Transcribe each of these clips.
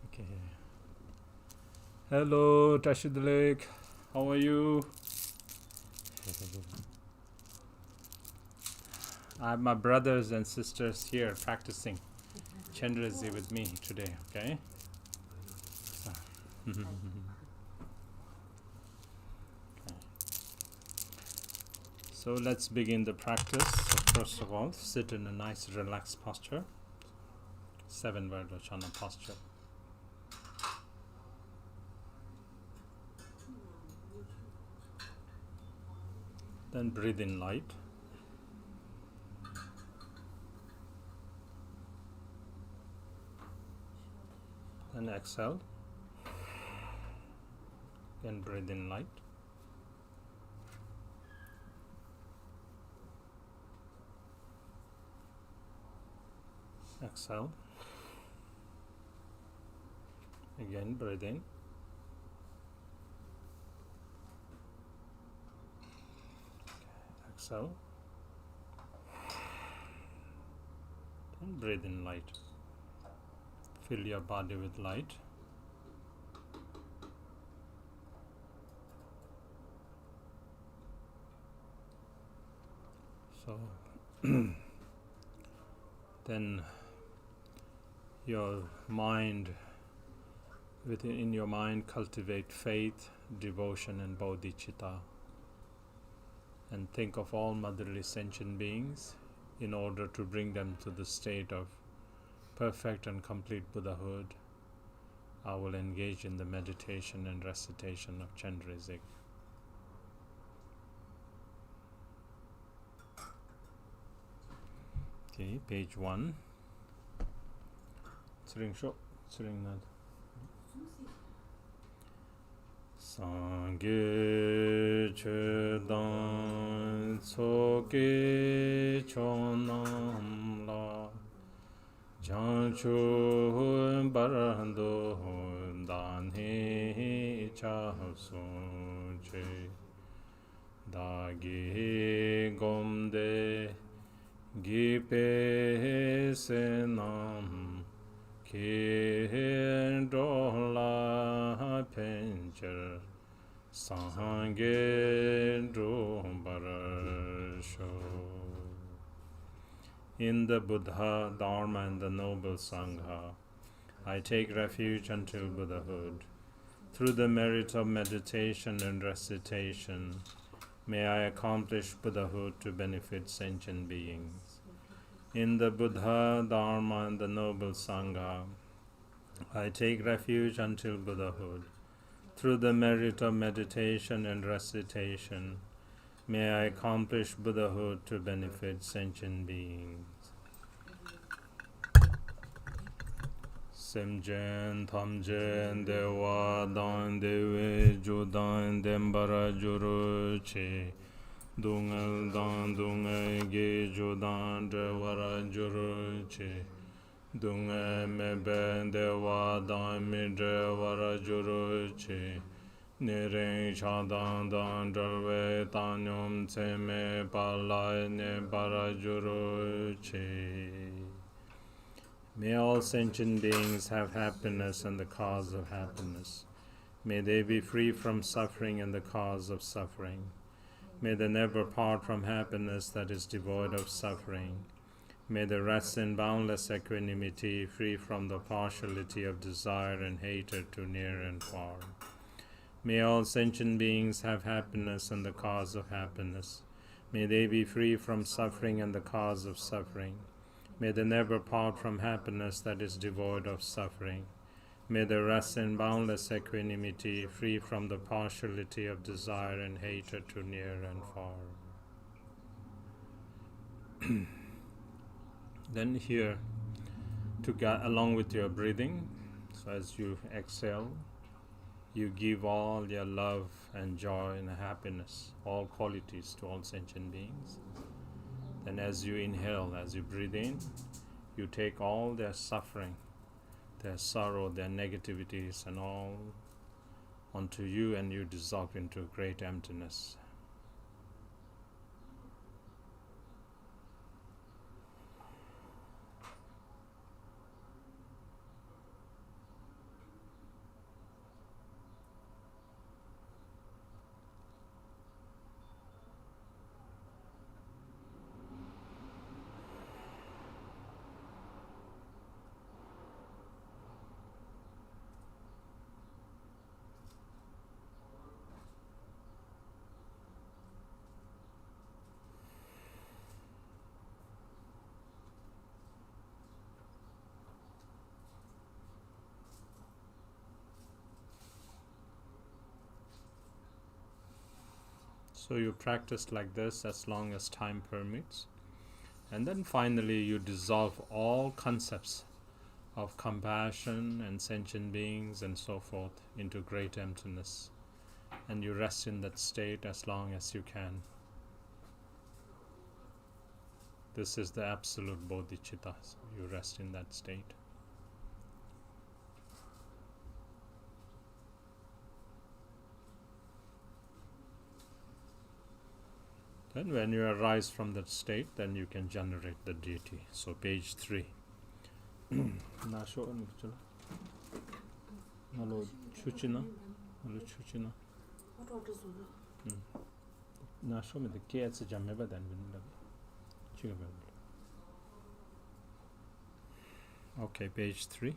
Okay. Hello, Tashi Delek. How are you? I have my brothers and sisters here practicing Chenrezik with me today, okay? Okay. So let's begin the practice. So first of all, sit in a nice relaxed posture. 7 Vajrayana posture. Then breathe in light. Then exhale. Then breathe in light. Exhale. Again, breathe in. Exhale. And breathe in light. Fill your body with light. So then your mind, in your mind, cultivate faith, devotion, and bodhicitta, and think of all motherly sentient beings in order to bring them to the state of perfect and complete Buddhahood. I will engage in the meditation and recitation of Chenrezik. Okay, page 1. Sangye chedan soke chonam la janchu barando dan he cha sun che dagi gomde gipe senam Dola Pencher Sangye Barasho. In the Buddha, Dharma, and the Noble Sangha, I take refuge until Buddhahood. Through the merit of meditation and recitation, may I accomplish Buddhahood to benefit sentient beings. In the Buddha, Dharma, and the Noble Sangha, I take refuge until Buddhahood. Through the merit of meditation and recitation, may I accomplish Buddhahood to benefit sentient beings. Semjen, Thamjen, Dewa, Dan, Dewe, Judan, Dembara, Juru, Che, Dungal, Dan, Dungal, Ge, Judan, Devara, Juru, Che, Dunga mebe dewa dan midre vara juru chi Nireng chadan dan drve tanyom tseme palai ne para juru chi. May all sentient beings have happiness and the cause of happiness. May they be free from suffering and the cause of suffering. May they never part from happiness that is devoid of suffering. May they rest in boundless equanimity, free from the partiality of desire and hatred to near and far. May all sentient beings have happiness and the cause of happiness. May they be free from suffering and the cause of suffering. May they never part from happiness that is devoid of suffering. May they rest in boundless equanimity, free from the partiality of desire and hatred to near and far. Then here, along with your breathing, so as you exhale, you give all your love and joy and happiness, all qualities to all sentient beings. Then as you inhale, as you breathe in, you take all their suffering, their sorrow, their negativities and all onto you, and you dissolve into great emptiness. So you practice like this as long as time permits. And then finally you dissolve all concepts of compassion and sentient beings and so forth into great emptiness. And you rest in that state as long as you can. This is the absolute bodhicitta. So you rest in that state. Then when you arise from that state, then you can generate the deity. So page 3. Okay, page 3.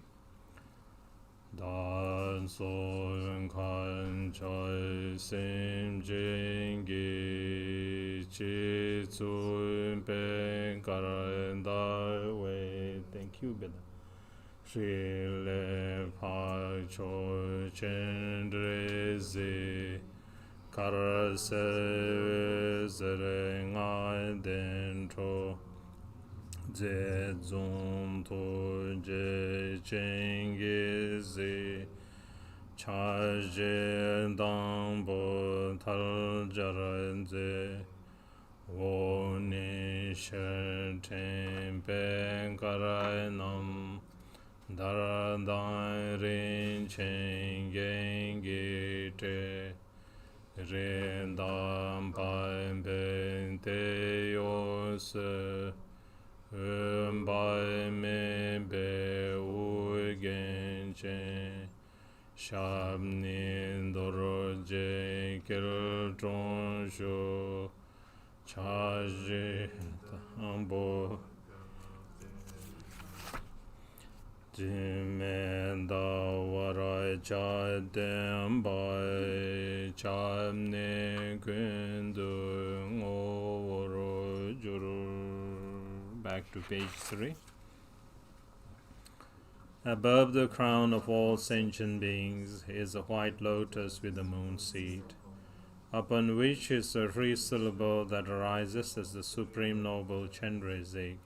Dan son kan chai sim jing gi chi tsun pen karan da we. Thank you, Beda. Shri le pa cho Chenrezik kar se zere ngai den tro je zon to je chenge ze cha je dang bo tal jaran ze wo ni shen ten pen karai nam dar dan rin chen gen ge te rin dan pan pen te yo se bai me be u gen chen shab ni dor je kel tron shu cha je tambo Jime da warai cha dem bai cha ne kundu ngoro juru. Back to page 3. Above the crown of all sentient beings is a white lotus with a moon seed, upon which is a free syllable that arises as the Supreme Noble Chenrezik.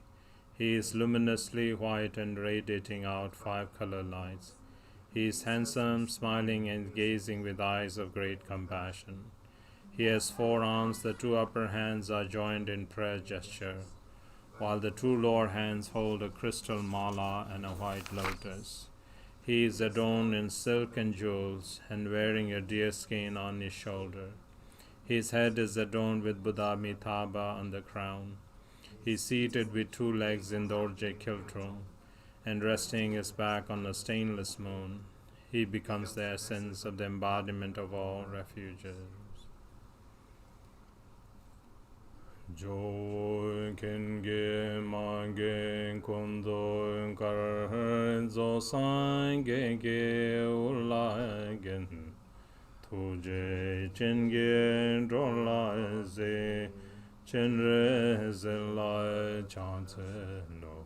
He is luminously white and radiating out 5 color lights. He is handsome, smiling and gazing with eyes of great compassion. He has 4 arms. The 2 upper hands are joined in prayer gesture, while the 2 lower hands hold a crystal mala and a white lotus. He is adorned in silk and jewels and wearing a deerskin on his shoulder. His head is adorned with Buddha Amitabha on the crown. He is seated with 2 legs in the Dorje kiltro and resting his back on a stainless moon. He becomes the essence of the embodiment of all refuges. Jo kenge mange kondo kar zo san ge ulagen tuje chenge drola ze Chenrezik lai chante no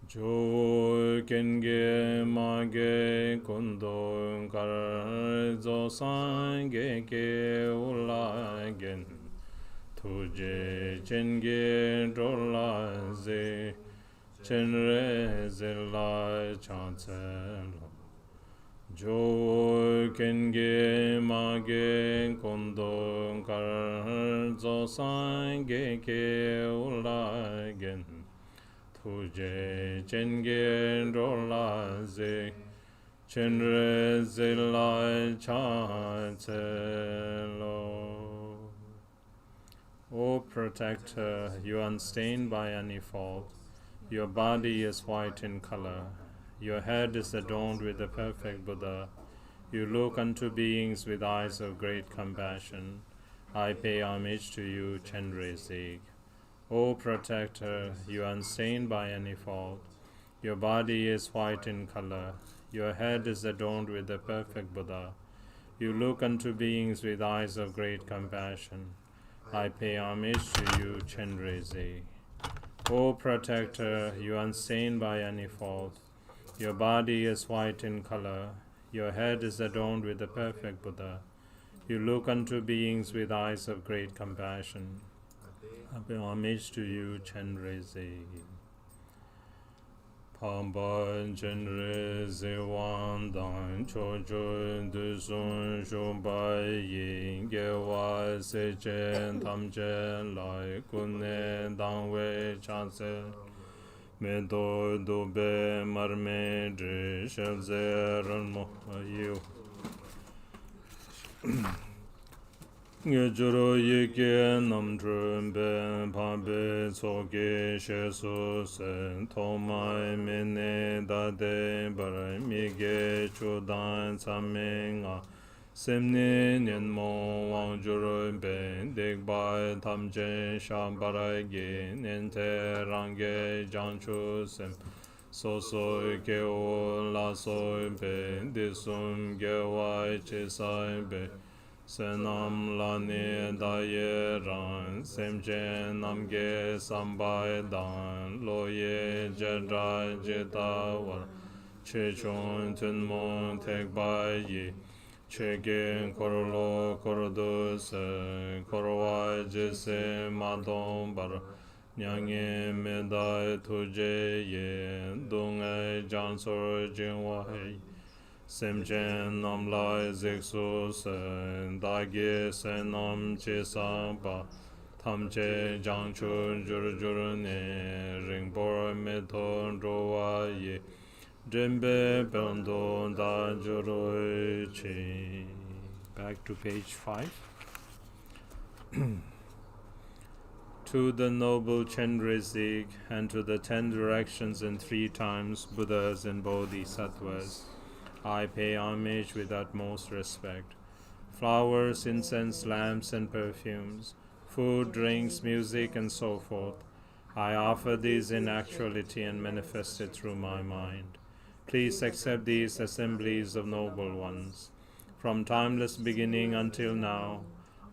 jo kenge mage kondo kar zo san ge ulagen tuje chenge drola ze Chenrezik lai chante no jo kenge mage kondo kar zo san ge ulagen tuje chenge drola ze Chenrezik lai chante lo. O protector, you are unstained by any fault. Your body is white in color. Your head is adorned with the perfect Buddha. You look unto beings with eyes of great compassion. I pay homage to you, Chenrezik. O protector, you are unstained by any fault. Your body is white in color. Your head is adorned with the perfect Buddha. You look unto beings with eyes of great compassion. I pay homage to you, Chenrezik. O protector, you are unstained by any fault. Your body is white in color. Your head is adorned with the perfect Buddha. You look unto beings with eyes of great compassion. I pay homage to you, Chenrezik. Pamban Chenrezik Wandan Chojo Dusun Shumbai Yin Gewa Sechen Tamchen Lai Kunne Dangwe Chanse Medo Dobe Marme Dri Shelze Ranmo Yu Ngejuro Yike Namdrun Ben Pambe Soke Shesu Sen Tomai Mene Dade Bara Mige Chudan Saminga Semni Nyenmo Wangjuro Ben Degbai Tamje Shambara Ge Nente Range Janchu Sem Soso Geo Laso Ben Disum Gewa Chisai Ben Senam lani daye ran semje namge sambai dan loye jedra jeta war chechon tunmon tekbai yi chegen korolo korodus korwa jese madon bar nyange medai tuje ye dunga jansor jinwa hei Semchen nam lai zeksu sen dage sen nam che samba tamche jangchu jur jur ne ringbor meton rowa ye dembe bendo da juro chi. Back to page 5. To the noble Chenrezik and to the 10 directions and 3 times Buddhas and Bodhisattvas, I pay homage with utmost respect. Flowers, incense, lamps, and perfumes, food, drinks, music, and so forth, I offer these in actuality and manifest it through my mind. Please accept these assemblies of noble ones. From timeless beginning until now,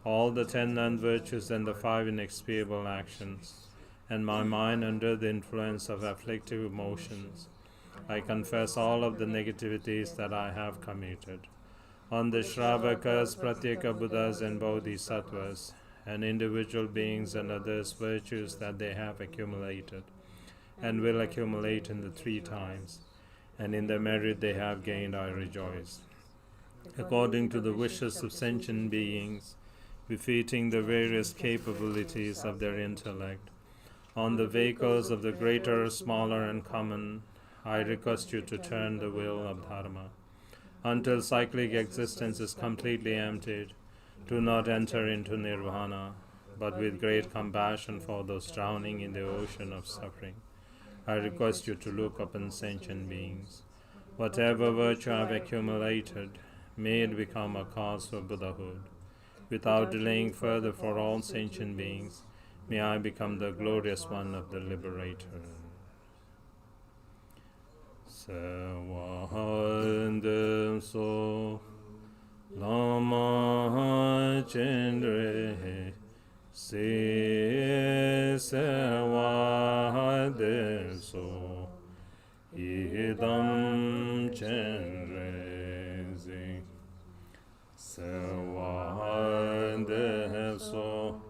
all the 10 non-virtues and the 5 inexpiable actions, and my mind under the influence of afflictive emotions, I confess all of the negativities that I have committed. On the Shravakas, Pratyeka Buddhas and Bodhisattvas, and individual beings and others' virtues that they have accumulated, and will accumulate in the 3 times, and in the merit they have gained, I rejoice. According to the wishes of sentient beings, befitting the various capabilities of their intellect, on the vehicles of the greater, smaller, and common, I request you to turn the wheel of Dharma. Until cyclic existence is completely emptied, do not enter into nirvana, but with great compassion for those drowning in the ocean of suffering, I request you to look upon sentient beings. Whatever virtue I have accumulated, may it become a cause for Buddhahood. Without delaying further for all sentient beings, may I become the glorious one of the Liberator. Sewahande so lama chenre se sewahande so idam chenrezik sewahande so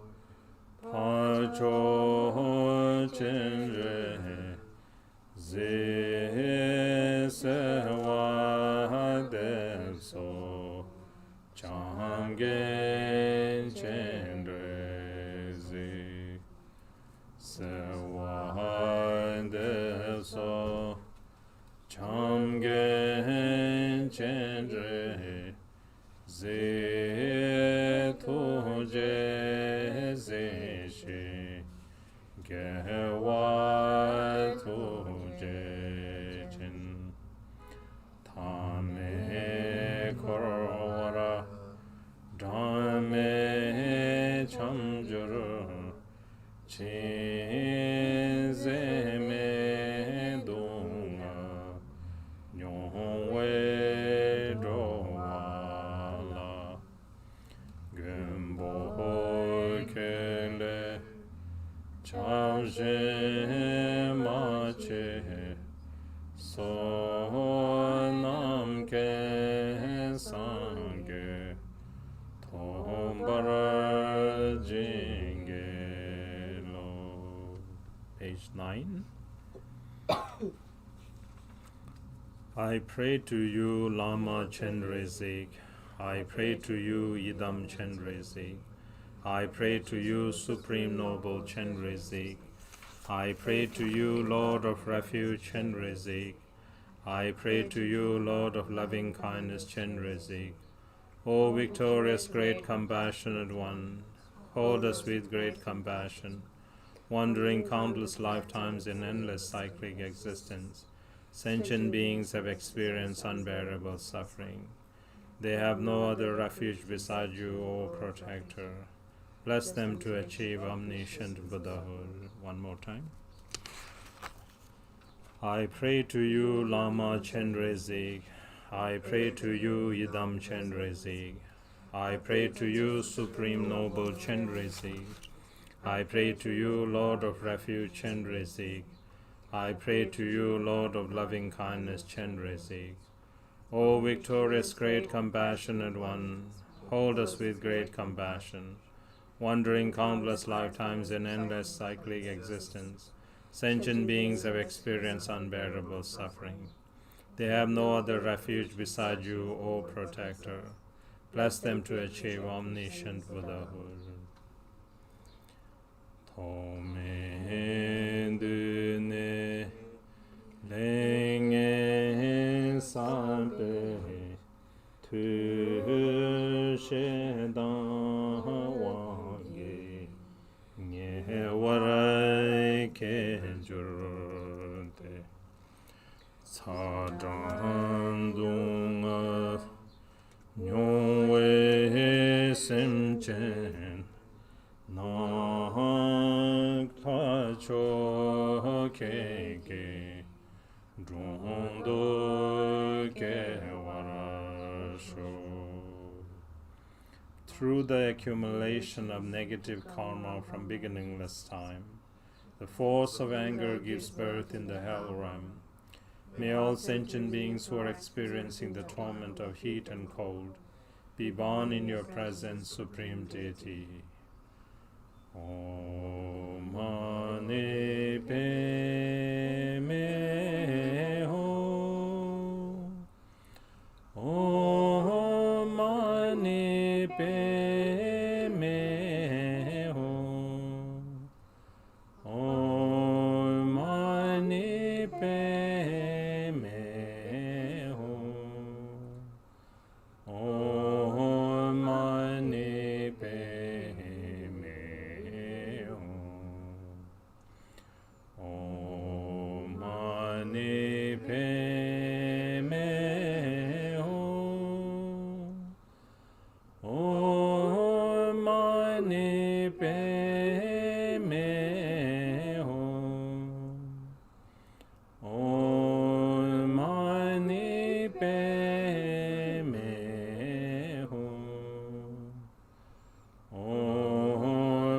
pacho chenre so chamgen chenrezik sewahande so chamgen chenrezik tuje zeshi gewa tuje chin tame korwara dame chamjuru chizeme dunga nyongwe dowala gembo kele chamje mache sonam ke sangye to bara jingelo. Page 9. I pray to you, Lama Chenrezik. I pray to you, Idam Chenrezik. I pray to you, Supreme Noble Chenrezik. I pray to you, Lord of Refuge Chenrezik. I pray to you, Lord of Loving Kindness Chenrezik. O victorious, great, compassionate one, hold us with great compassion, wandering countless lifetimes in endless cyclic existence. Sentient beings have experienced unbearable suffering. They have no other refuge beside you, O protector. Bless them to achieve omniscient Buddhahood. One more time. I pray to you, Lama Chenrezik. I pray to you, Idam Chenrezik. I pray to you, Supreme Noble Chenrezik. I pray to you, Lord of Refuge Chenrezik. I pray to you, Lord of Loving Kindness Chenrezik. O victorious, great, compassionate one, hold us with great compassion, wandering countless lifetimes in endless cyclic existence. Sentient beings have experienced unbearable suffering. They have no other refuge beside you, O protector. Bless them to achieve omniscient Buddhahood. Tome dune lenge sampe tu shedan wange nye warai ke jurte sadan dunga nyongwe semchen nak ta cho ke drondo ke warasho. Through the accumulation of negative karma from beginningless time, the force of anger gives birth in the hell realm. May all sentient beings who are experiencing the torment of heat and cold be born in your presence, Supreme Deity. Om Mani Padme Hum. Om Mani Padme Hum. Om Mani Padme Hum. Om Mani Padme Hum. Om Mani Padme Hum. Om Mani Padme Hum. Om Mani Padme Hum. Om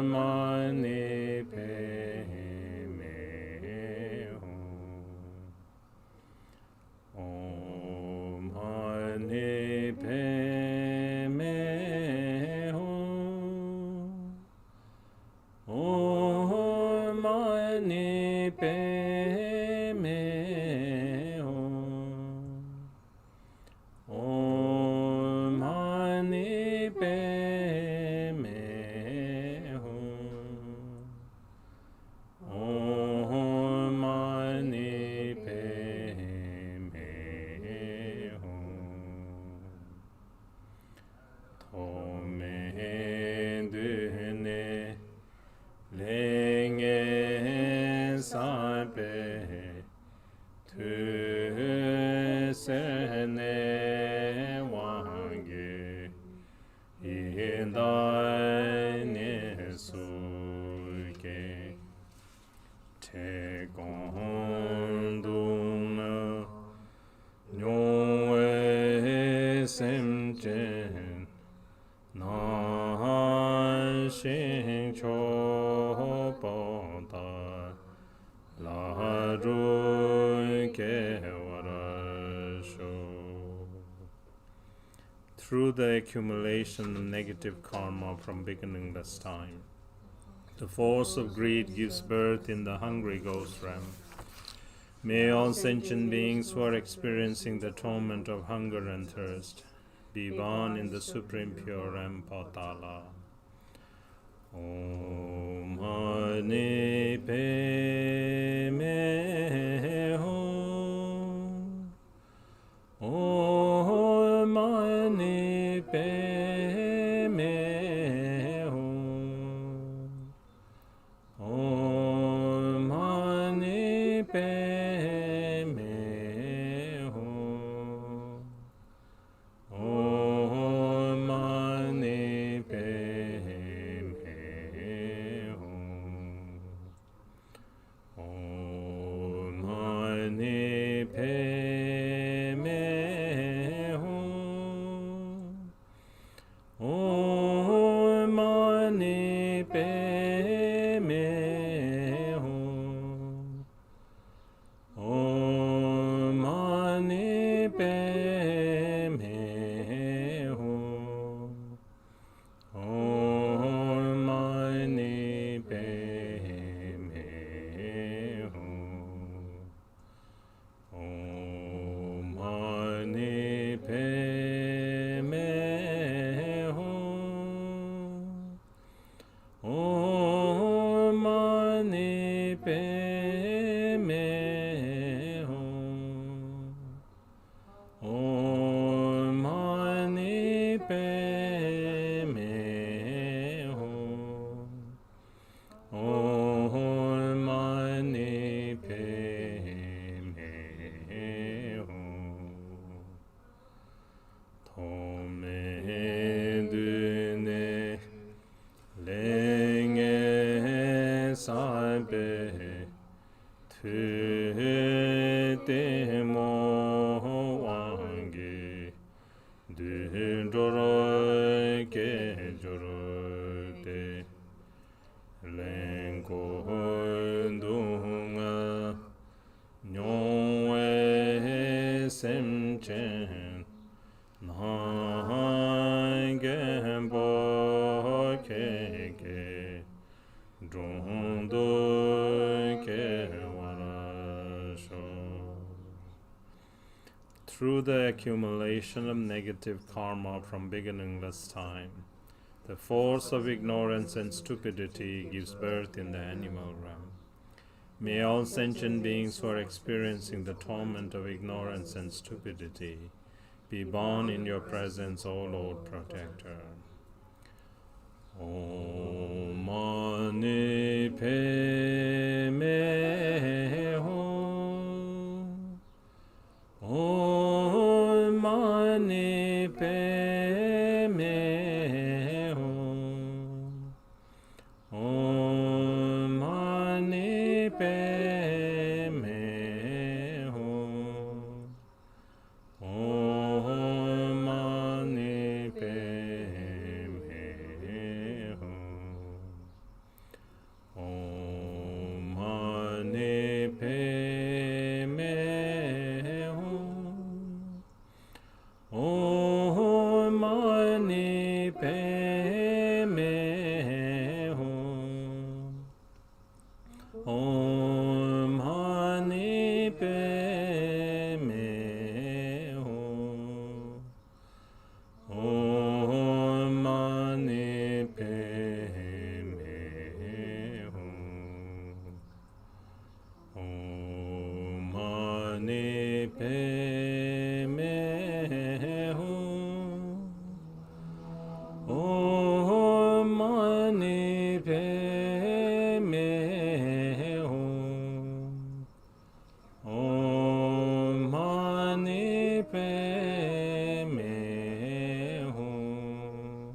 Mani Padme Hum. Om Mani Padme Hum. Om Mani Padme Hum. Om Mani Padme Hum. Om Mani Padme Hum. Tome dune lenge sampe tu sene wange indai ne suke te gonduna nyongwe semchen na shin cho da la ru ke warasho. through the accumulation of negative karma from beginningless time. The force of greed gives birth in the hungry ghost realm. May all sentient beings who are experiencing the torment of hunger and thirst be born in the supreme pure realm Patala. Om Mani Padme Hum. Om Mani Padme Hum. Om Mani Padme Hum. Om Mani Padme Hum. Om Mani Padme Hum. Om Mani Padme Hum. Om Mani Padme Hum. Om Mani Padme Hum. Om Mani Padme Hum. Om Mani Padme Hum. Om Mani Padme Hum. Om Mani Padme Hum. Tome Dune Lenge Sabe Te Mo Wangi Dundoro Ke Joro Te Lenko Dunga Nyongwe Sentient Khenpo Keke Drondo Ke Warasho. Through the accumulation of negative karma from beginningless time, the force of ignorance and stupidity gives birth in the animal realm. May all sentient beings who are experiencing the torment of ignorance and stupidity be born in your presence, O Lord Protector. Om Mani Padme Hum. Om Mani Padme Hum. Om Mani Padme Hum. Om Mani Padme Hum. Om Mani Padme Hum. Om Mani Padme Hum. Om Mani Padme Hum. Om Mani Padme Hum. Om Mani Padme Hum. Om Mani Padme Hum. Om Mani Padme Hum.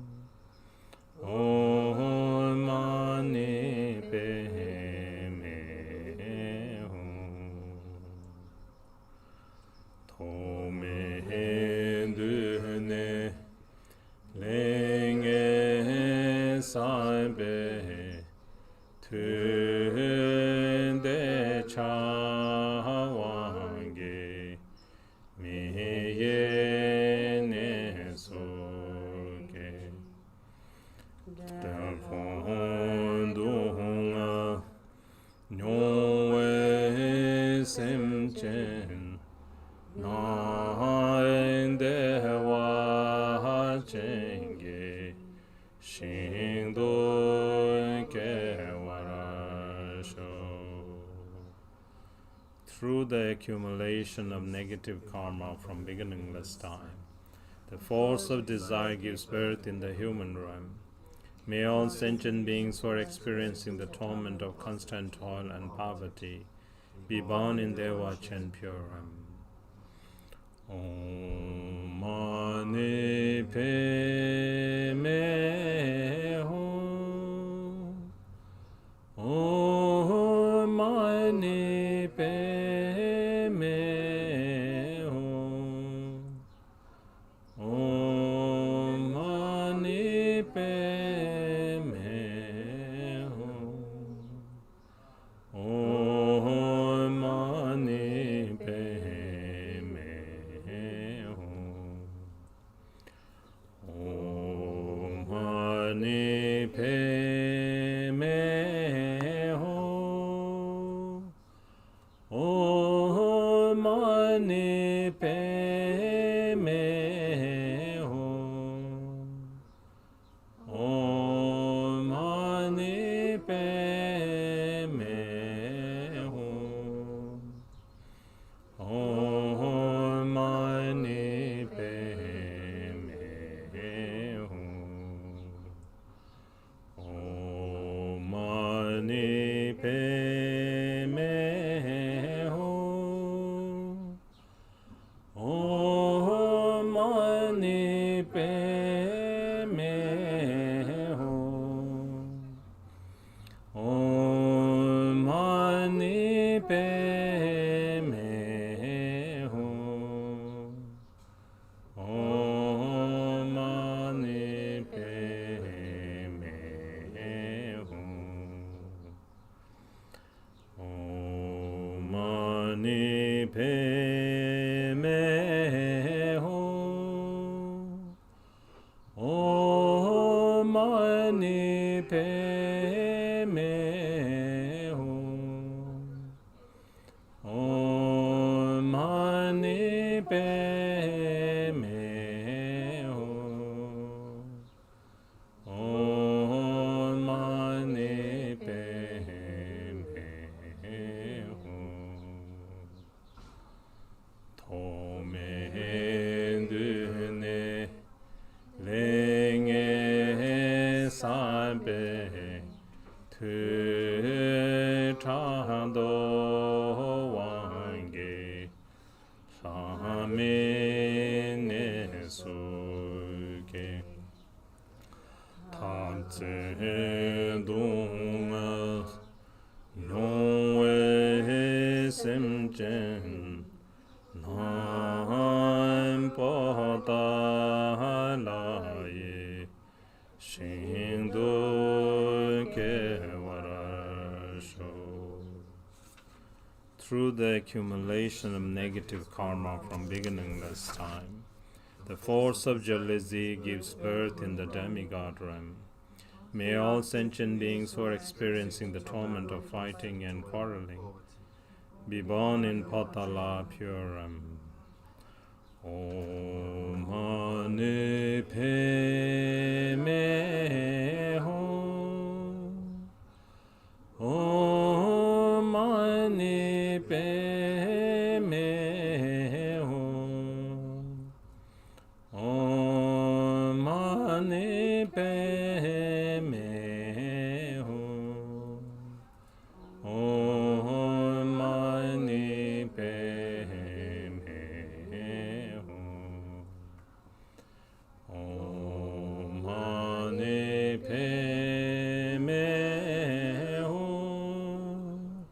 Om Mani Padme Hum. Tome Dune Lenge Sabe Tunde Chawange Miye Neso chen naen dewa chenge shingdo kewarasho. Through the accumulation of negative karma from beginningless time, the force of desire gives birth in the human realm. May all sentient beings who are experiencing the torment of constant toil and poverty be born in Deva Chen pure realm. Om Mani Padme Hum. Om Mani Padme Hum. Om Mani Padme Hum. Om Mani Padme Hum. Om Mani Padme Hum. Om Mani Padme Hum. Om Mani Padme Hum. Om Mani Padme Hum. Om Mani Padme Hum. Om Mani Padme Hum. Om Mani Padme Hum. Om Mani Padme Hum. Om Mani Padme Hum. Om Mani Padme Hum. Om Mani Padme Hum. Om Mani Padme Hum. Tomen dune lenge sabe tu chando wange samine suke tamtse dunga yongwe simchen nam pada laye shingdo kewarasho. Through the accumulation of negative karma from beginningless time, the force of jealousy gives birth in the demigod realm. May all sentient beings who are experiencing the torment of fighting and quarreling be born in Patala pure realm. Om Mani Padme Hum. Om Mani Padme Hum. Om Mani Padme Hum. Om Mani Padme Hum. Om Mani Padme Hum.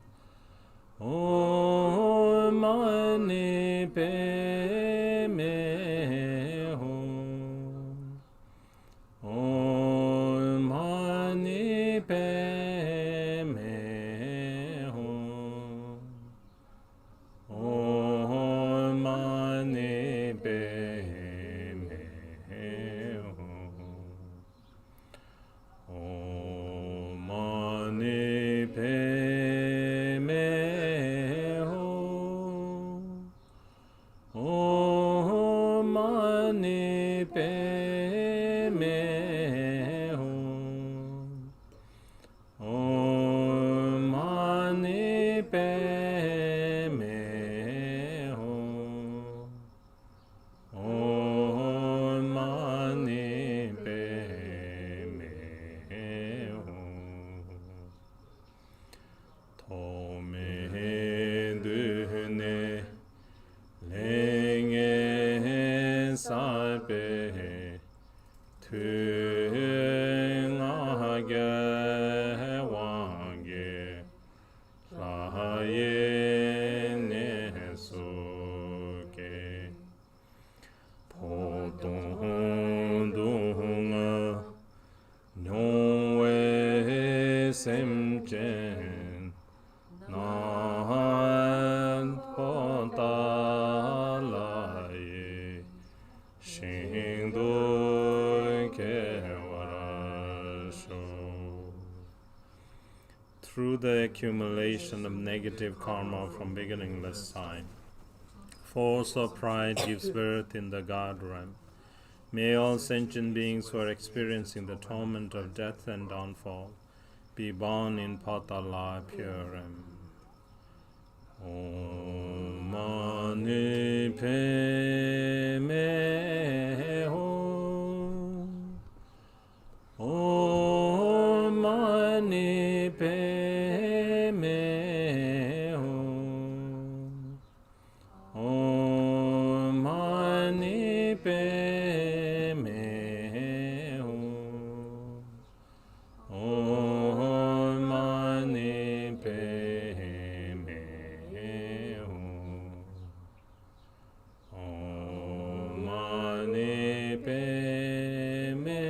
Om Mani Padme Hum. Om Mani Padme Hum. Om Mani Padme Hum. Om Mani Padme Hum. mani pe me hum. Om mani pe me hum. Om mani pe me hum. Tome dune lenge sabe tungage wange laye ne soke podong dunga nyongwe semchen nan potalaye shingdo kewarasho. Through the accumulation of negative karma from beginningless time, force of pride gives birth in the God realm. May all sentient beings who are experiencing the torment of death and downfall be born in Patala pure realm. Om mani pe me hum. Om mani pe me hum. Om mani pe me hum. Om mani pe me hum. Om mani pe me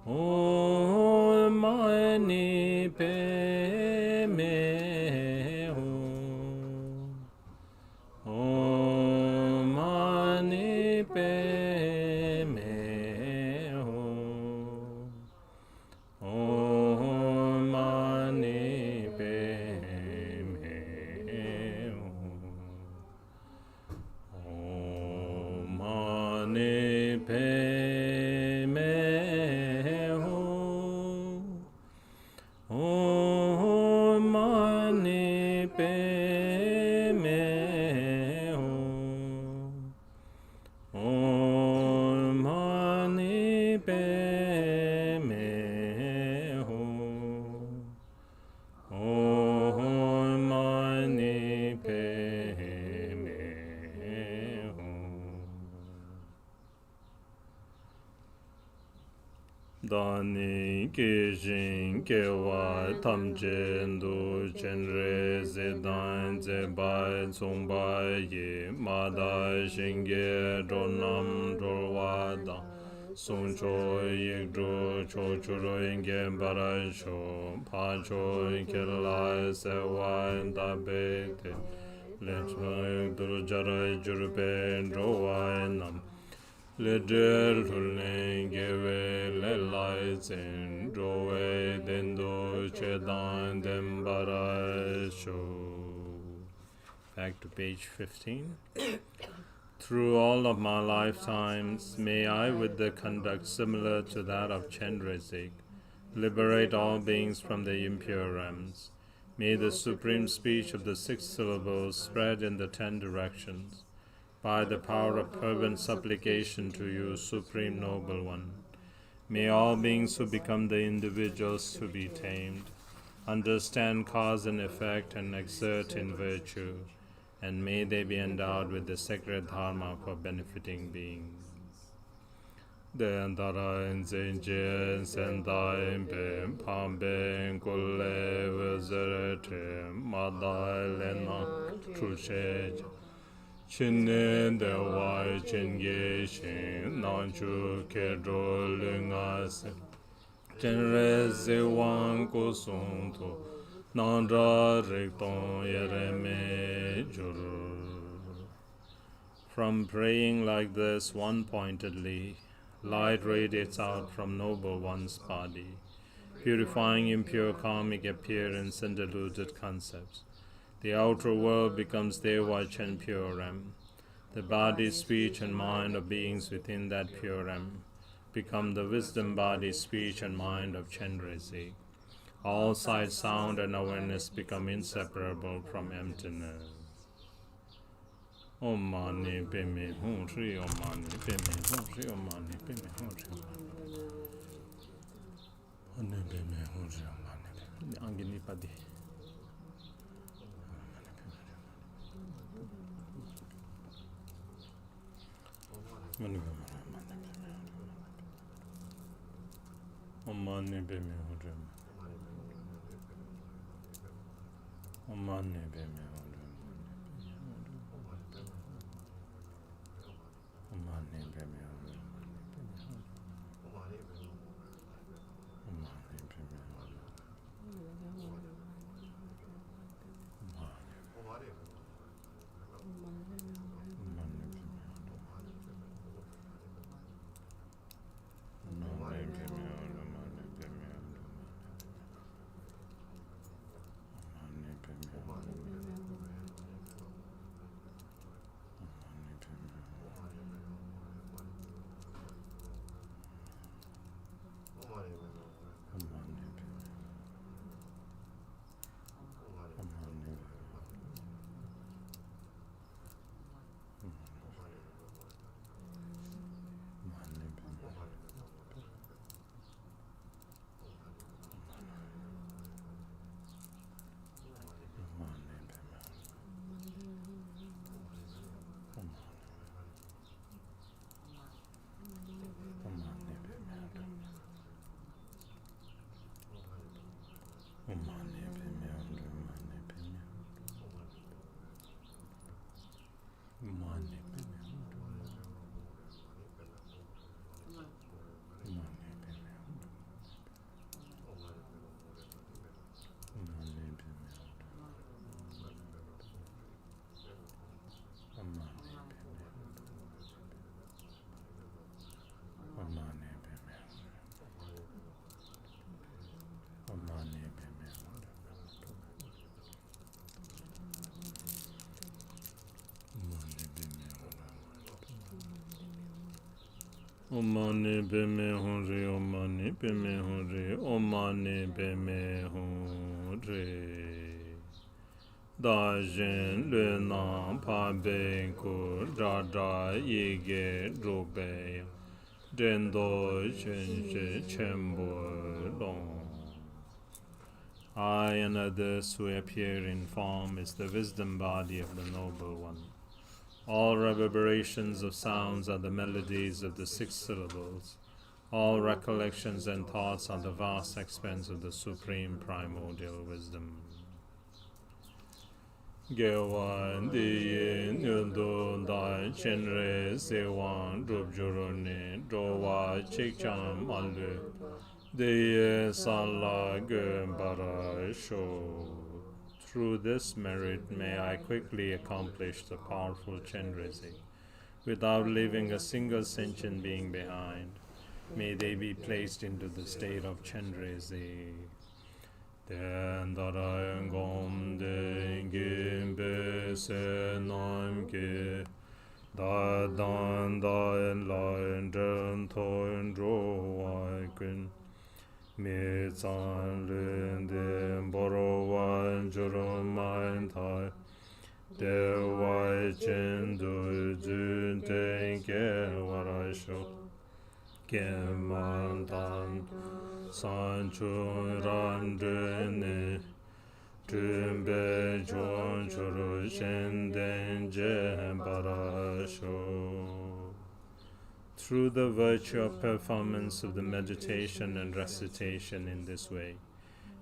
hum. Om mani pe me hum. Om mani pe me hum. Om mani pe me hum. Om mani pe me hum. Om mani pe me hum. Om mani pe me hum. Om mani pe me hum. Dani kishin kewa tamchen du chenrezik dan zebai zongbai ye mada shinge donam dorwa dan songcho yekdro chochuro inge barasho pacho kelai sewa dabete lechwa durjara jurbe drowa nam le der tulen gewe le lai zen drowe dendo chedan dembara sho. Back to page 15. Through all of my lifetimes, may I, with the conduct similar to that of Chenrezik, liberate all beings from the impure realms. May the supreme speech of the 6 syllables spread in the 10 directions. By the power of fervent supplication to you, Supreme Noble One, may all beings who become the individuals to be tamed understand cause and effect and exert in virtue, and may they be endowed with the sacred dharma for benefiting beings. Dendara Zenje Sendai Bem Pamben Kule Vizerete Madai Lena Trushej Chinen Dewai Chenge Shin Nanchu Kedro Lungas Chenrezik Wan Kusunto Nandra Rikton Yereme Juru. From praying like this one-pointedly, light radiates out from Noble One's body, purifying impure karmic appearance and deluded concepts. The outer world becomes Devachen pure M. The body, speech, and mind of beings within that pure M become the wisdom body, speech, and mind of Chenrezik. All sight, sound, and awareness become inseparable from emptiness. Om Mani Padme Hum Shri Om Mani Padme Hum Shri Om Mani Padme Hum Shri Om Mani Padme Hum Shri Om Mani Angini Padi. Om Mani Padme Hum Shri Om Mani Padme Hum Shri Om Mani Padme Hum Shri Om Mani Padme Hum Shri Om Mani Padme Hum Shri Om Mani Padme Hum Shri Da Jin Le Na Pa Ben Ku Ra Ra Yi Ge Ru Be Den Do Chen Shi Chen Bo Long. I and others who appear in form is the wisdom body of the Noble One. All reverberations of sounds are the melodies of the 6 syllables. All recollections and thoughts are the vast expanse of the supreme primordial wisdom. Gewan Diye Nyundo Dai Chenre Sewan Rubjurone Dowa Chikcham Malu Diye Sala Gembara Sho. Through this merit may I quickly accomplish the powerful Chenrezik, without leaving a single sentient being behind. May they be placed into the state of Chenrezik. Den darayan gom den gimbe se nam ge da dan da lain den toin dro wai kun. Mi zan lun den boro wan juro main tai de wai chen du jun den ge warai sho ge man dan san chu ran de ne dun be jon churu shen den je bara sho. Through the virtue of performance of the meditation and recitation in this way,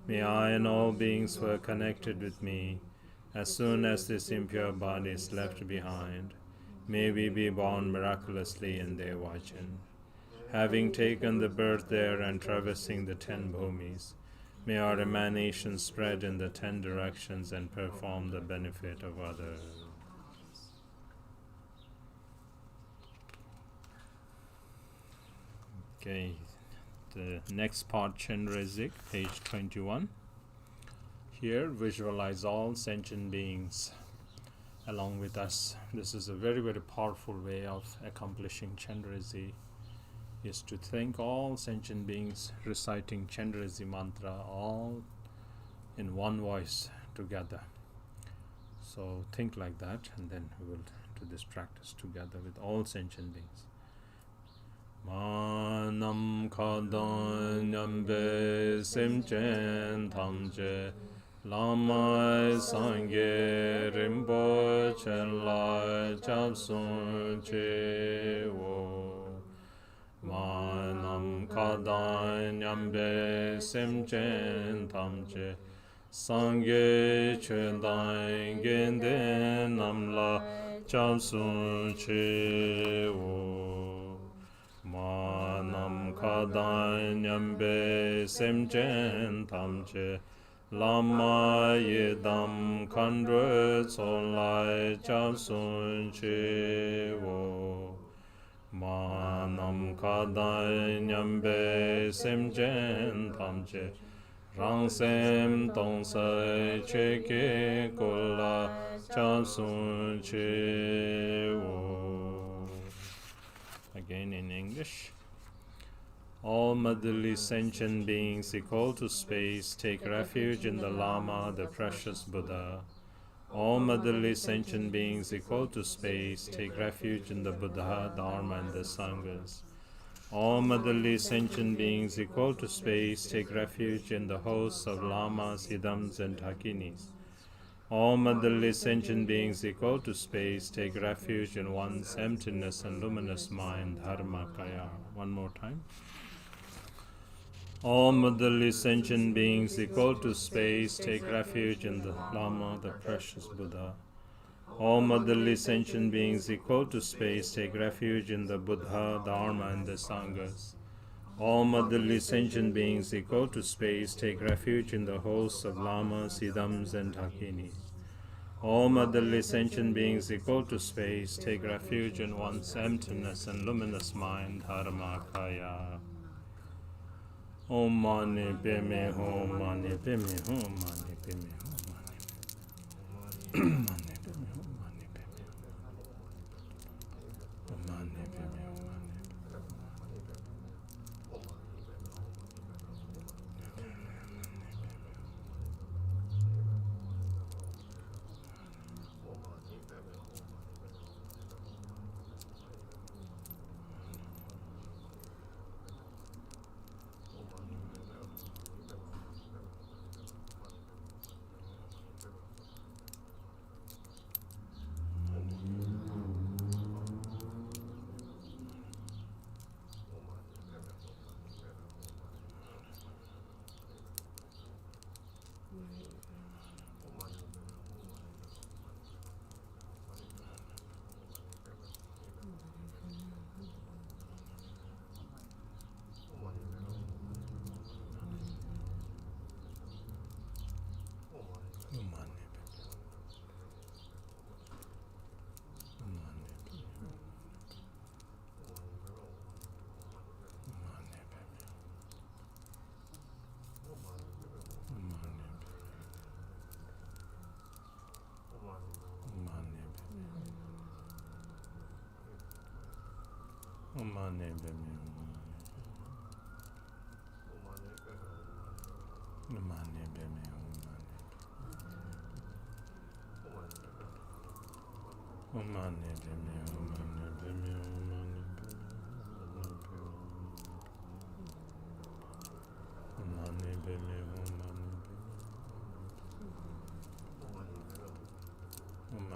may I and all beings who are connected with me, as soon as this impure body is left behind, may we be born miraculously in Devachan. Having taken the birth there and traversing the 10 bhumis, may our emanations spread in the 10 directions and perform the benefit of others. Okay, the next part, Chenrezik, page 21. Here, visualize all sentient beings along with us. This is a very, very powerful way of accomplishing Chenrezik, is to think all sentient beings reciting Chenrezik mantra all in one voice together. So think like that, and then we will do this practice together with all sentient beings. Manam kadan nyambe semchen tamje Lama sangye rimpo chela chapsun che wo Manam kadan nyambe semchen tamje Sangye chedan gende namla chapsun che wo Manam kadan nyambe semchen tamje Lama yedam kandre tsolai chapsun che wo Manam kadai nyambe semchen tamche Rangsem tongsai cheke kola chapsun che wo. Again in English. All motherly sentient beings equal to space take refuge in the Lama, the precious Buddha. All motherly sentient beings equal to space take refuge in the Buddha, Dharma, and the Sanghas. All motherly sentient beings equal to space take refuge in the hosts of Lamas, Hidams, and Dhakinis. All motherly sentient beings equal to space take refuge in one's emptiness and luminous mind, Dharmakaya. One more time. All motherly sentient beings equal to space take refuge in the Lama, the precious Buddha. All motherly sentient beings equal to space take refuge in the Buddha, Dharma, and the Sanghas. All motherly sentient beings equal to space take refuge in the hosts of Lamas, Hidams, and Dhakinis. All motherly sentient beings equal to space take refuge in one's emptiness and luminous mind, Dharmakaya. Om mani padme hum, mani padme hum, mani padme hum, mani padme hum, mani padme hum, mani padme hum,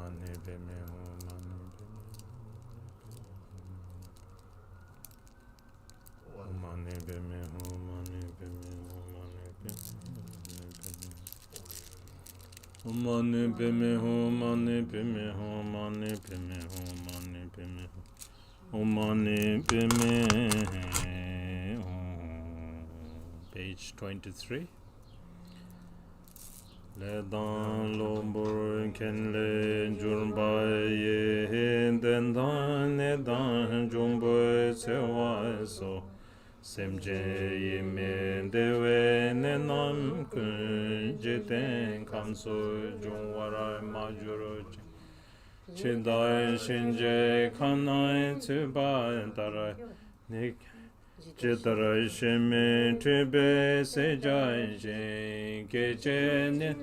Mani padme hum, mani padme hum, mani padme hum, mani padme hum, mani padme hum. Page 23. Le dan lombur ken le jurba ye den dan ne dan jumbo sewa so semje yime dewe nenam kun jiten kamso jungwara majuro chidai shinje kanai tuba tarai nik chitarai shime tube sejai shin keche ne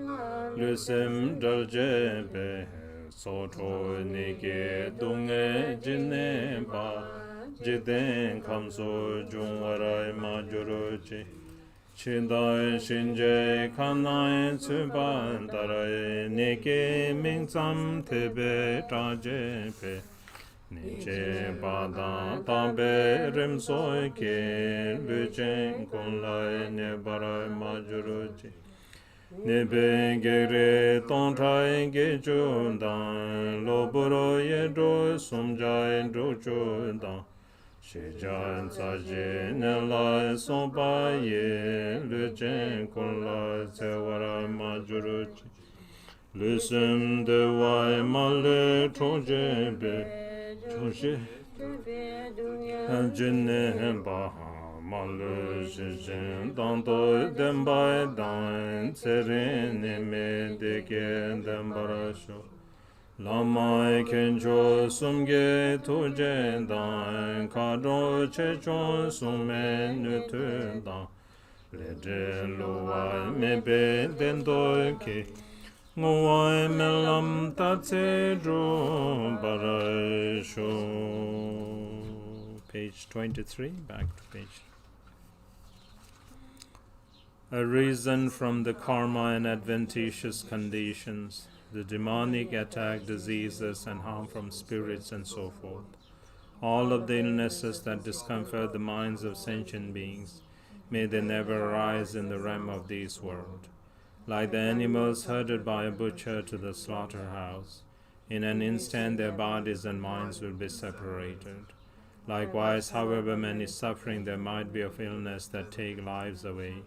lusem dalje be soto nike dunge jine ba jiden kamso jungwarai majurochi chidai shinje kanai tsuban tarai nike mingzam tebe traje pe niche bada tabe rimsoi ke luchen kunlai nebarai majurochi nebe gere tontrai ge jundan loboro yedro sumjai dro jundan shejan saje nela sompa ye luchen kunla sewara majuruchi listen de wai male troje be troje anjene baha male shejen danto dembai dan serene me de gen dembarasho Lamai kencho sumge tojen dan kado chechon sume nutu dan leje loa mebe dendo ke ngoai melam tatse dro barasho. Page 23, back to page. A reason from the karma and adventitious conditions, the demonic attack, diseases, and harm from spirits, and so forth. All of the illnesses that discomfort the minds of sentient beings, may they never arise in the realm of this world. Like the animals herded by a butcher to the slaughterhouse, in an instant their bodies and minds will be separated. Likewise, however many suffering there might be of illness that take lives away,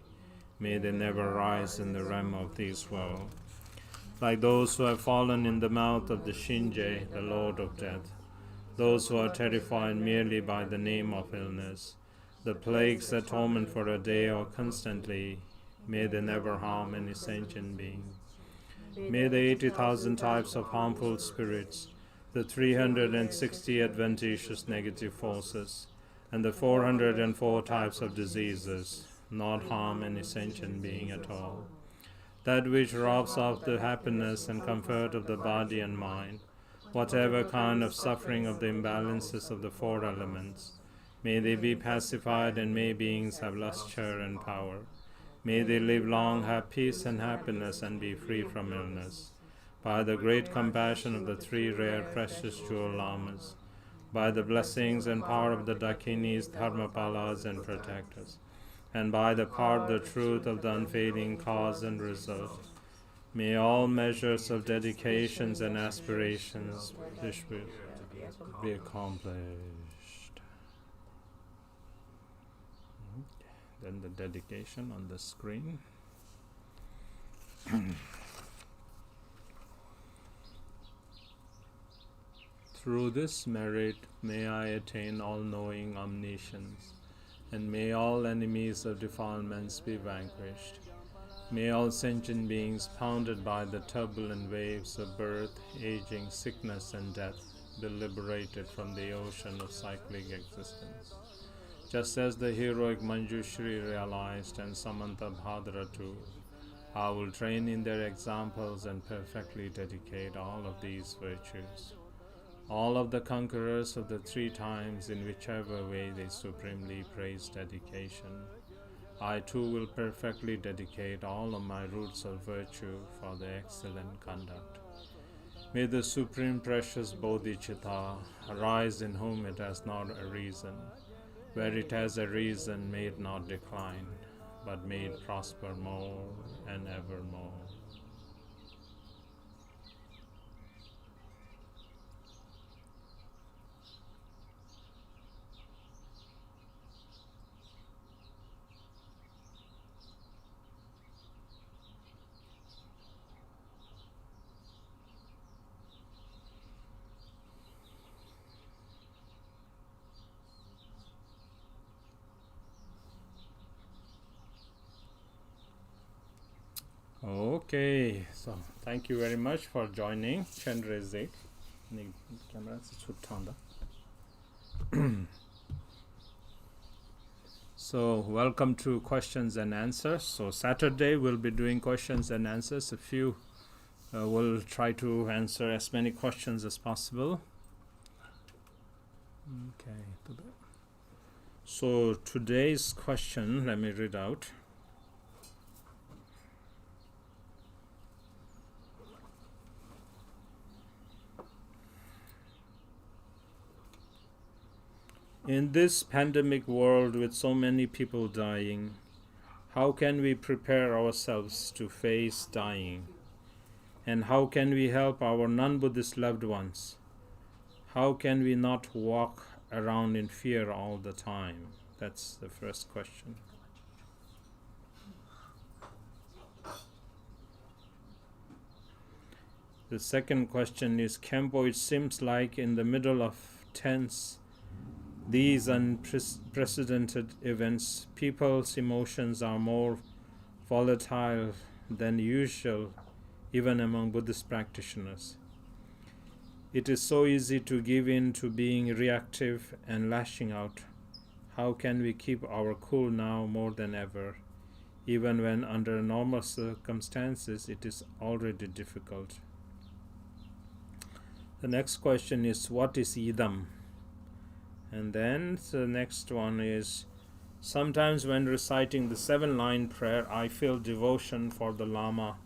may they never rise in the realm of this world. Like those who have fallen in the mouth of the Shinje, the Lord of Death, those who are terrified merely by the name of illness, the plagues that torment for a day or constantly, may they never harm any sentient being. May the 80,000 types of harmful spirits, the 360 adventitious negative forces, and the 404 types of diseases not harm any sentient being at all. That which robs of the happiness and comfort of the body and mind, whatever kind of suffering of the imbalances of the four elements, may they be pacified and may beings have lustre and power. May they live long, have peace and happiness, and be free from illness. By the great compassion of the three rare precious jewel lamas, by the blessings and power of the Dakinis, Dharmapalas, and protectors, and by the power of the truth of the unfading cause and result, may all measures of dedications and aspirations be accomplished. Then the dedication on the screen. Through this merit may I attain all-knowing omniscience, and may all enemies of defilements be vanquished. May all sentient beings pounded by the turbulent waves of birth, aging, sickness, and death be liberated from the ocean of cyclic existence. Just as the heroic Manjushri realized and Samanta Bhadra too, I will train in their examples and perfectly dedicate all of these virtues. All of the conquerors of the three times, in whichever way they supremely praise dedication, I too will perfectly dedicate all of my roots of virtue for their excellent conduct. May the supreme precious Bodhicitta arise in whom it has not a reason. Where it has a reason, may it not decline, but may it prosper more and evermore. Okay, so thank you very much for joining Chenrezik. So welcome to questions and answers. So Saturday we'll be doing questions and answers. A few we'll try to answer as many questions as possible. Okay. So today's question, let me read out. In this pandemic world with so many people dying, how can we prepare ourselves to face dying? And how can we help our non-Buddhist loved ones? How can we not walk around in fear all the time? That's the first question. The second question is, Khenpo, it seems like in the middle of these unprecedented events, people's emotions are more volatile than usual, even among Buddhist practitioners. It is so easy to give in to being reactive and lashing out. How can we keep our cool now more than ever, even when under normal circumstances it is already difficult? The next question is, what is idam? And then the next one is, sometimes when reciting the 7-line prayer, I feel devotion for the Lama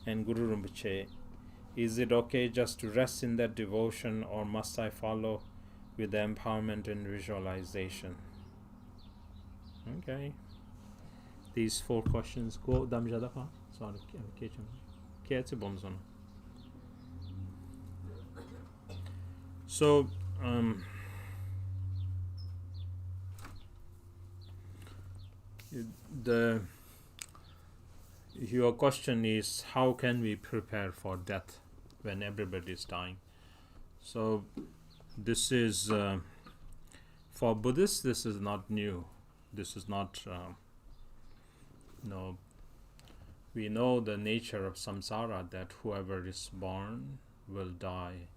and Guru Rinpoche. Is it okay just to rest in that devotion, or must I follow with the empowerment and visualization? Okay. These 4 questions go damjada pa. Sorry, so your question is, how can we prepare for death when everybody is dying? So this is for Buddhists, this is not new. This is not we know the nature of samsara, that whoever is born will die.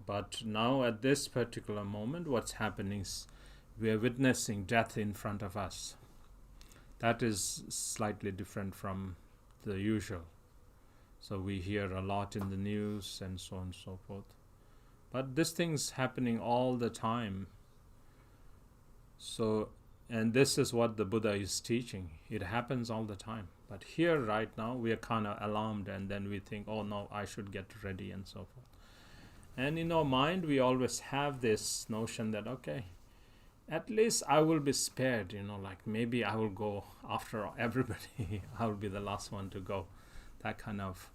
But now at this particular moment, what's happening is we are witnessing death in front of us. That is slightly different from the usual. So we hear a lot in the news and so on and so forth. But this thing's happening all the time. So, and this is what the Buddha is teaching. It happens all the time. But here right now, we are kind of alarmed, and then we think, oh no, I should get ready and so forth. And in our mind, we always have this notion that, okay, at least I will be spared, like maybe I will go after everybody. I will be the last one to go. That kind of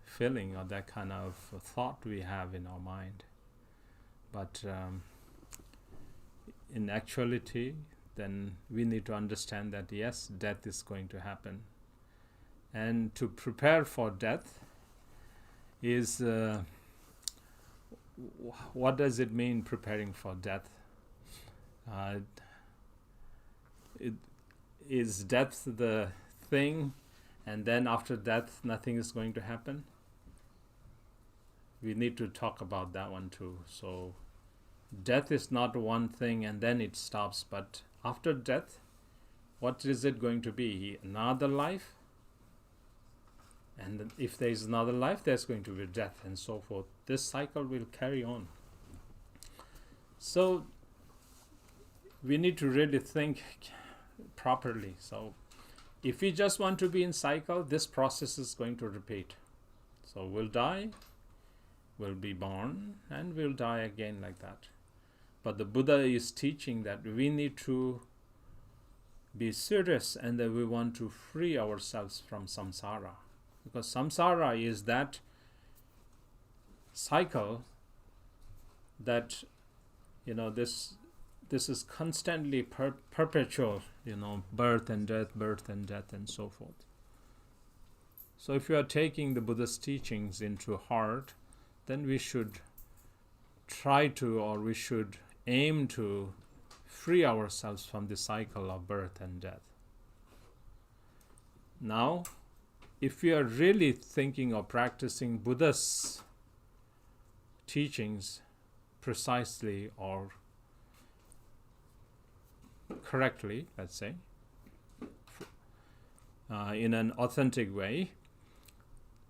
feeling, or that kind of thought we have in our mind. But in actuality, then we need to understand that yes, death is going to happen. And to prepare for death is, what does it mean, preparing for death? Is death the thing, and then after death nothing is going to happen? We need to talk about that one too. So death is not one thing and then it stops, but after death, what is it going to be? Another life? And if there is another life, there's going to be death and so forth. This cycle will carry on. So we need to really think properly. So if we just want to be in cycle, this process is going to repeat. So we'll die, we'll be born, and we'll die again like that. But the Buddha is teaching that we need to be serious and that we want to free ourselves from samsara. Because samsara is that cycle that, this is constantly perpetual, birth and death and so forth. So if you are taking the Buddha's teachings into heart, then we should try to, or we should aim to free ourselves from the cycle of birth and death. Now, if we are really thinking of practicing Buddha's teachings precisely or correctly, let's say, in an authentic way,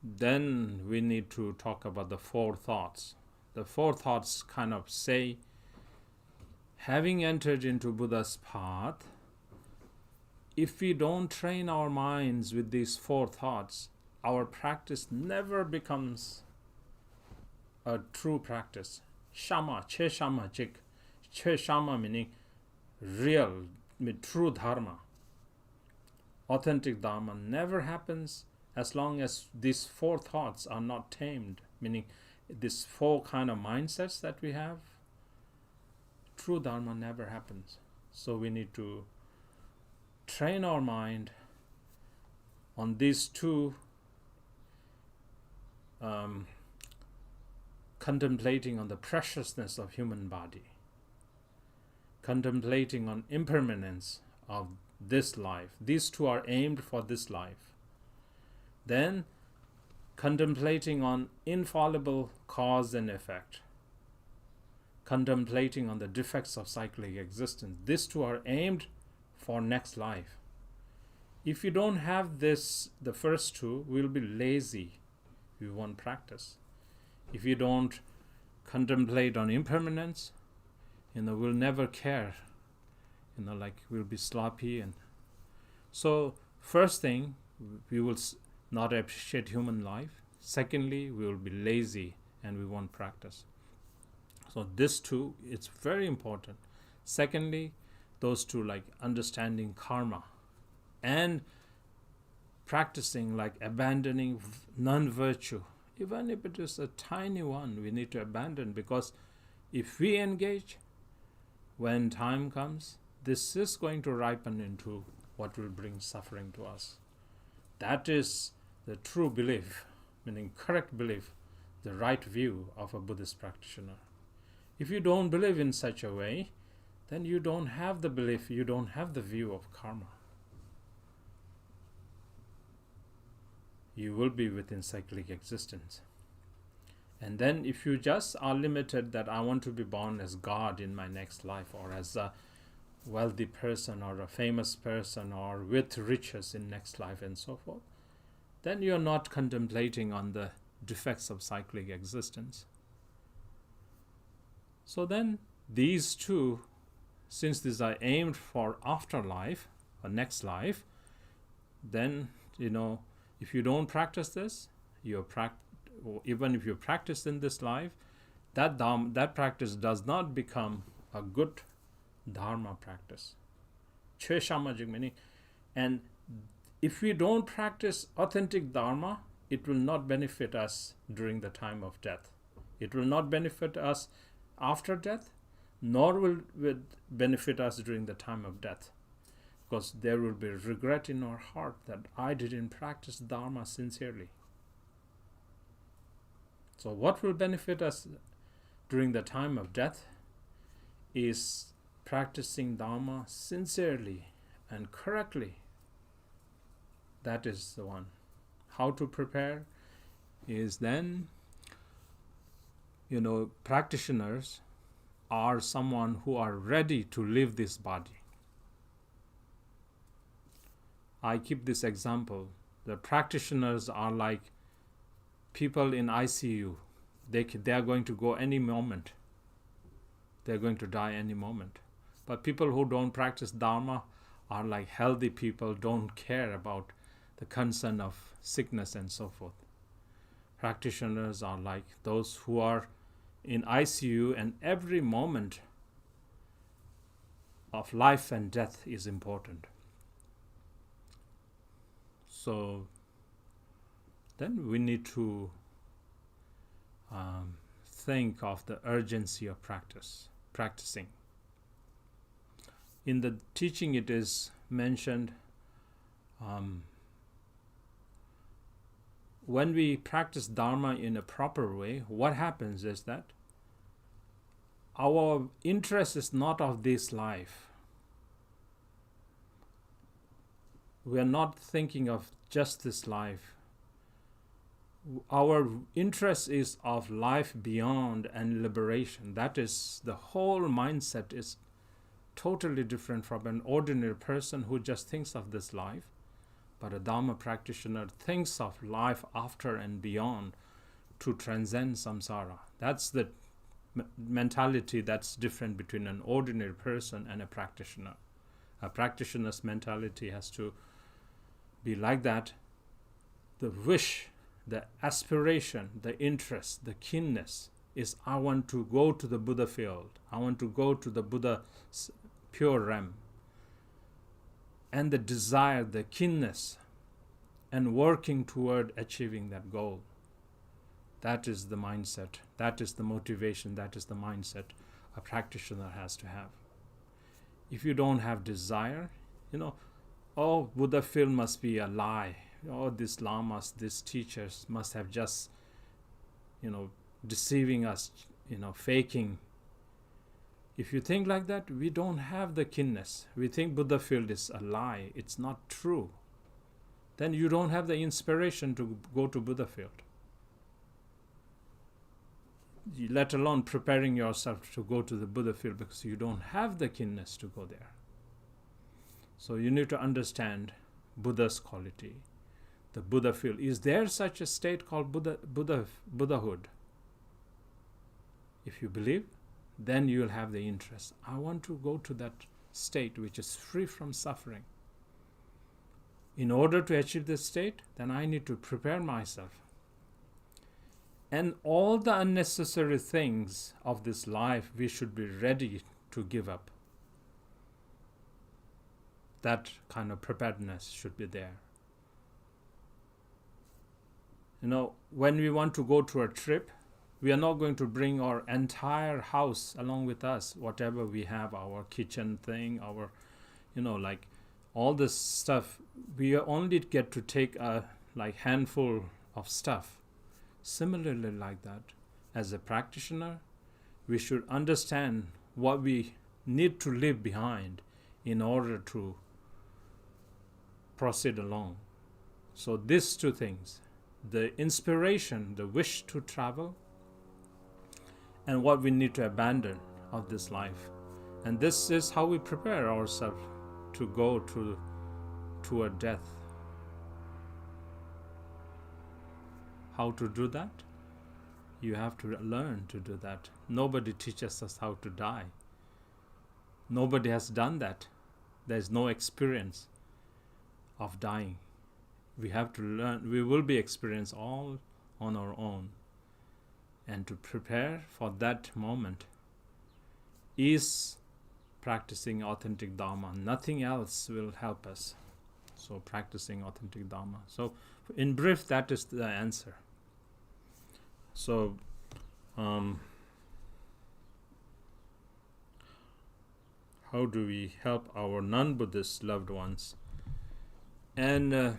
then we need to talk about the four thoughts. The four thoughts kind of say, having entered into Buddha's path, if we don't train our minds with these four thoughts, our practice never becomes a true practice. Shama, che shama jik. Che shama meaning real, true dharma. Authentic dharma never happens as long as these four thoughts are not tamed, meaning these four kind of mindsets that we have. True dharma never happens. So we need to train our mind on these two, contemplating on the preciousness of human body, contemplating on impermanence of this life. These two are aimed for this life. Then contemplating on infallible cause and effect, contemplating on the defects of cyclic existence. These two are aimed for next life. If you don't have this, the first two, we'll be lazy. We won't practice. If you don't contemplate on impermanence, we'll never care. Like we'll be sloppy. And so first thing, we will not appreciate human life. Secondly, we will be lazy and we won't practice. So this two, it's very important. Secondly, those two, like understanding karma and practicing, like abandoning non-virtue. Even if it is a tiny one, we need to abandon, because if we engage, when time comes, this is going to ripen into what will bring suffering to us. That is the true belief, meaning correct belief, the right view of a Buddhist practitioner. If you don't believe in such a way, then you don't have the belief, you don't have the view of karma. You will be within cyclic existence. And then if you just are limited that I want to be born as God in my next life, or as a wealthy person or a famous person or with riches in next life and so forth, then you're not contemplating on the defects of cyclic existence. So then these two, since these are aimed for afterlife or next life, then if you don't practice this, even if you practice in this life, that practice does not become a good dharma practice. And if we don't practice authentic dharma, it will not benefit us during the time of death. It will not benefit us after death, nor will it benefit us during the time of death. Because there will be regret in our heart that I didn't practice dharma sincerely. So what will benefit us during the time of death is practicing dharma sincerely and correctly. That is the one. How to prepare is then, practitioners are someone who are ready to leave this body. I keep this example. The practitioners are like people in ICU. They are going to go any moment. They're going to die any moment. But people who don't practice Dharma are like healthy people, don't care about the concern of sickness and so forth. Practitioners are like those who are in ICU, and every moment of life and death is important. So then we need to think of the urgency of practicing. In the teaching it is mentioned, when we practice Dharma in a proper way, what happens is that our interest is not of this life. we are not thinking of just this life. Our interest is of life beyond and liberation. That is, the whole mindset is totally different from an ordinary person who just thinks of this life. But a Dharma practitioner thinks of life after and beyond to transcend samsara. That's the mentality that's different between an ordinary person and a practitioner. A practitioner's mentality has to be like that. The wish, the aspiration, the interest, the keenness is, I want to go to the Buddha field. I want to go to the Buddha's pure realm. And the desire, the keenness, and working toward achieving that goal. That is the mindset. That is the motivation. That is the mindset a practitioner has to have. If you don't have desire, oh, Buddha field must be a lie. Oh, these lamas, these teachers must have just, deceiving us, faking. If you think like that, we don't have the keenness. We think Buddha field is a lie. It's not true. Then you don't have the inspiration to go to Buddha field. Let alone preparing yourself to go to the Buddha field, because you don't have the keenness to go there. So you need to understand Buddha's quality. The Buddha field. Is there such a state called Buddhahood? If you believe, then you will have the interest. I want to go to that state which is free from suffering. In order to achieve this state, then I need to prepare myself. And all the unnecessary things of this life, we should be ready to give up. That kind of preparedness should be there. When we want to go to a trip, we are not going to bring our entire house along with us, whatever we have, our kitchen thing, our, like all this stuff. We only get to take a handful of stuff. Similarly, like that, as a practitioner, we should understand what we need to leave behind in order to proceed along. So these two things, the inspiration, the wish to travel, and what we need to abandon of this life. And this is how we prepare ourselves to go toward death. How to do that? You have to learn to do that. Nobody teaches us how to die. Nobody has done that. There is no experience of dying. We have to learn. We will be experienced all on our own. And to prepare for that moment is practicing authentic Dharma. Nothing else will help us. So practicing authentic Dharma. So in brief, that is the answer. So how do we help our non-Buddhist loved ones? And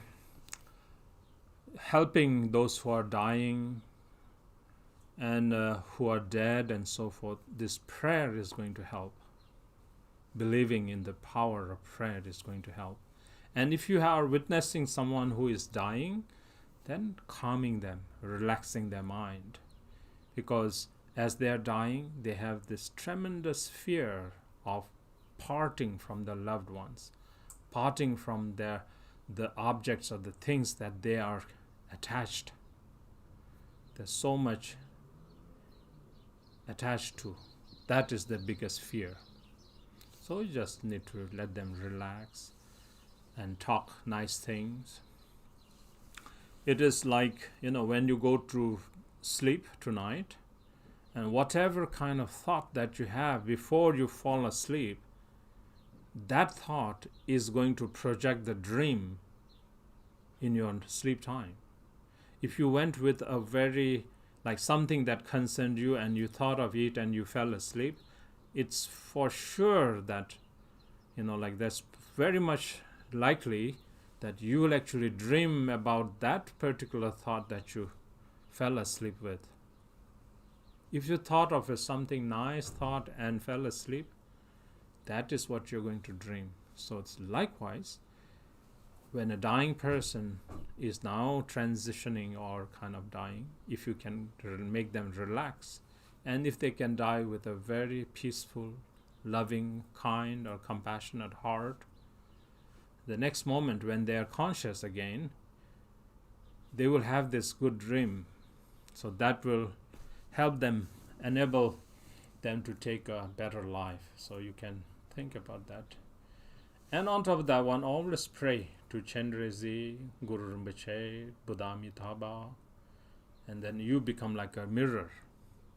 helping those who are dying and who are dead and so forth, this prayer is going to help. Believing in the power of prayer is going to help. And if you are witnessing someone who is dying, then calming them, relaxing their mind. Because as they are dying, they have this tremendous fear of parting from their loved ones, parting from the objects or the things that they are attached. There's so much attached to. That is the biggest fear. So you just need to let them relax and talk nice things. It is like, when you go to sleep tonight, and whatever kind of thought that you have before you fall asleep, that thought is going to project the dream in your sleep time. If you went with a very, something that concerned you and you thought of it and you fell asleep, it's for sure that, that's very much likely that you will actually dream about that particular thought that you fell asleep with. If you thought of something nice thought and fell asleep, that is what you're going to dream. So it's likewise, when a dying person is now transitioning or kind of dying, if you can make them relax, and if they can die with a very peaceful, loving, kind, or compassionate heart, the next moment when they are conscious again, they will have this good dream. So that will help them, enable them to take a better life. So you can think about that. And on top of that one, always pray to Chenrezik, Guru Rinpoche, Buddha Amitabha, and then you become like a mirror.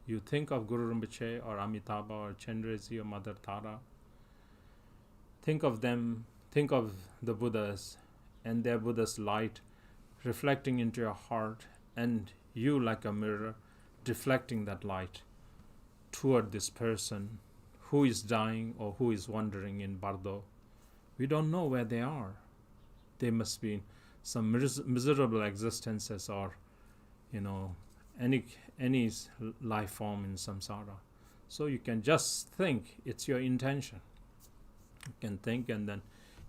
You think of Guru Rinpoche or Amitabha or Chenrezik or Mother Tara. Think of them, think of the Buddhas and their Buddha's light reflecting into your heart, and you like a mirror deflecting that light toward this person who is dying or who is wandering in Bardo. We don't know where they are. They must be in some miserable existences, or any life form in samsara. So you can just think, it's your intention. You can think and then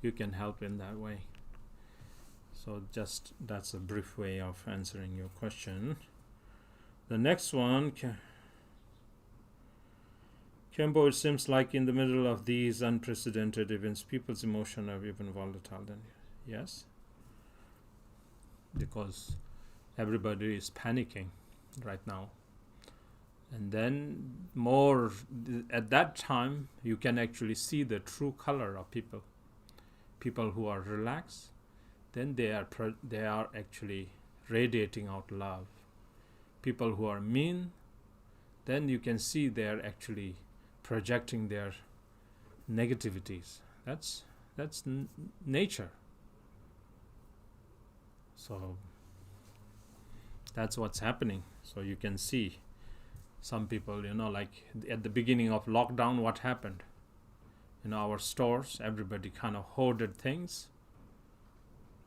you can help in that way. So just that's a brief way of answering your question. The next one, Khenpo, it seems like in the middle of these unprecedented events, people's emotions are even volatile. Then yes, because everybody is panicking right now. And then more at that time, you can actually see the true color of people. People who are relaxed, then they are actually radiating out love. People who are mean, then you can see they are actually projecting their negativities. That's nature. So that's what's happening. So you can see some people, like at the beginning of lockdown, what happened? Our stores, everybody kind of hoarded things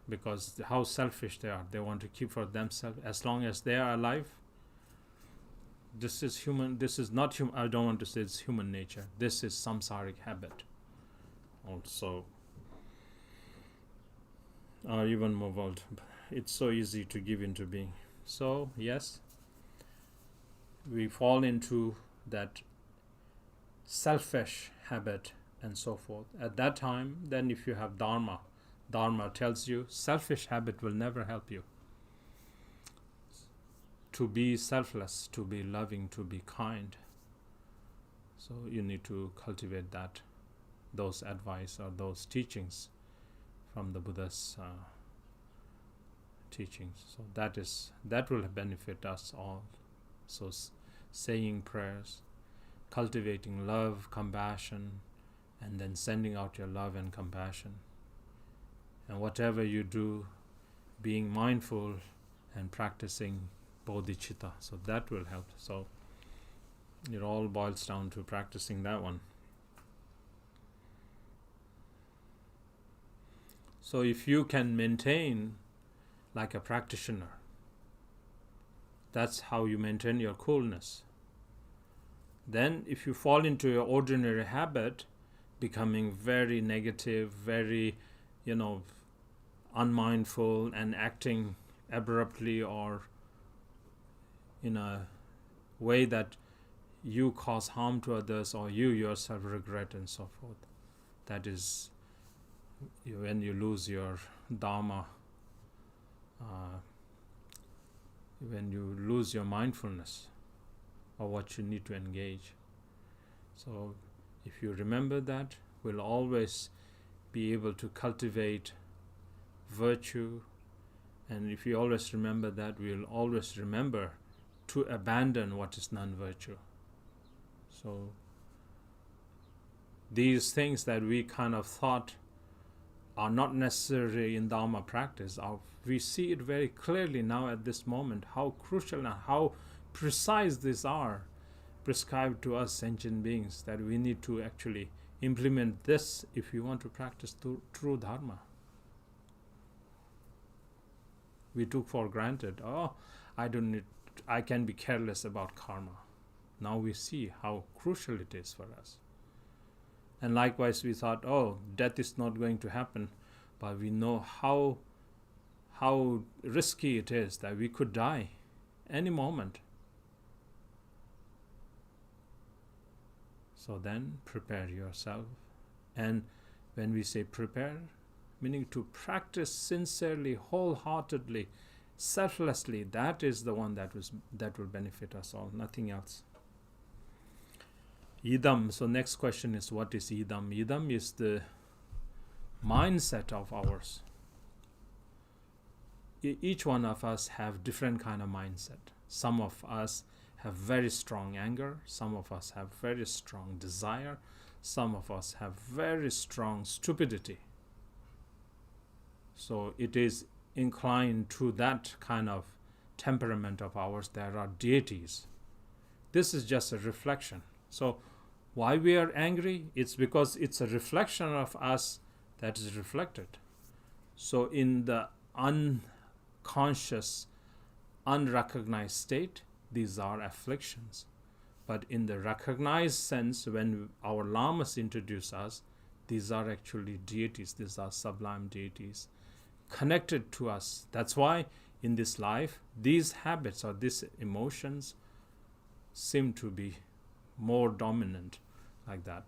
because how selfish they are. They want to keep for themselves as long as they are alive. This is human. This is not human. I don't want to say it's human nature. This is samsaric habit. Also, even more volatile. It's so easy to give into being. So yes, we fall into that selfish habit and so forth. At that time, then if you have Dharma tells you selfish habit will never help you. To be selfless, to be loving, to be kind. So you need to cultivate those advice or those teachings from the Buddha's teachings. So that will benefit us all. So saying prayers, cultivating love, compassion, and then sending out your love and compassion. And whatever you do, being mindful and practicing bodhicitta. So that will help. So it all boils down to practicing that one. So if you can maintain like a practitioner, that's how you maintain your coolness. Then if you fall into your ordinary habit, becoming very negative, very, unmindful and acting abruptly or in a way that you cause harm to others or you yourself regret and so forth. That is when you lose your Dharma, when you lose your mindfulness of what you need to engage. So if you remember that, we'll always be able to cultivate virtue. And if you always remember that, we'll always remember to abandon what is non-virtue. So these things that we kind of thought are not necessary in Dharma practice, we see it very clearly now at this moment, how crucial and how precise these are prescribed to us sentient beings, that we need to actually implement this if we want to practice true Dharma. We took for granted, I can be careless about karma. Now we see how crucial it is for us. And likewise we thought, death is not going to happen. but we know how risky it is, that we could die any moment. So then prepare yourself. And when we say prepare, meaning to practice sincerely, wholeheartedly, selflessly, that is the one that will benefit us all, nothing else. Idam. So next question is, what is idam? Idam is the mindset of ours. Each one of us have different kind of mindset. Some of us have very strong anger. Some of us have very strong desire. Some of us have very strong stupidity. So it is inclined to that kind of temperament of ours. There are deities. This is just a reflection. So why we are angry? It's because it's a reflection of us that is reflected. So in the unconscious, unrecognized state, these are afflictions. But in the recognized sense, when our lamas introduce us, these are actually deities. These are sublime deities connected to us. That's why in this life, these habits or these emotions seem to be more dominant, like that.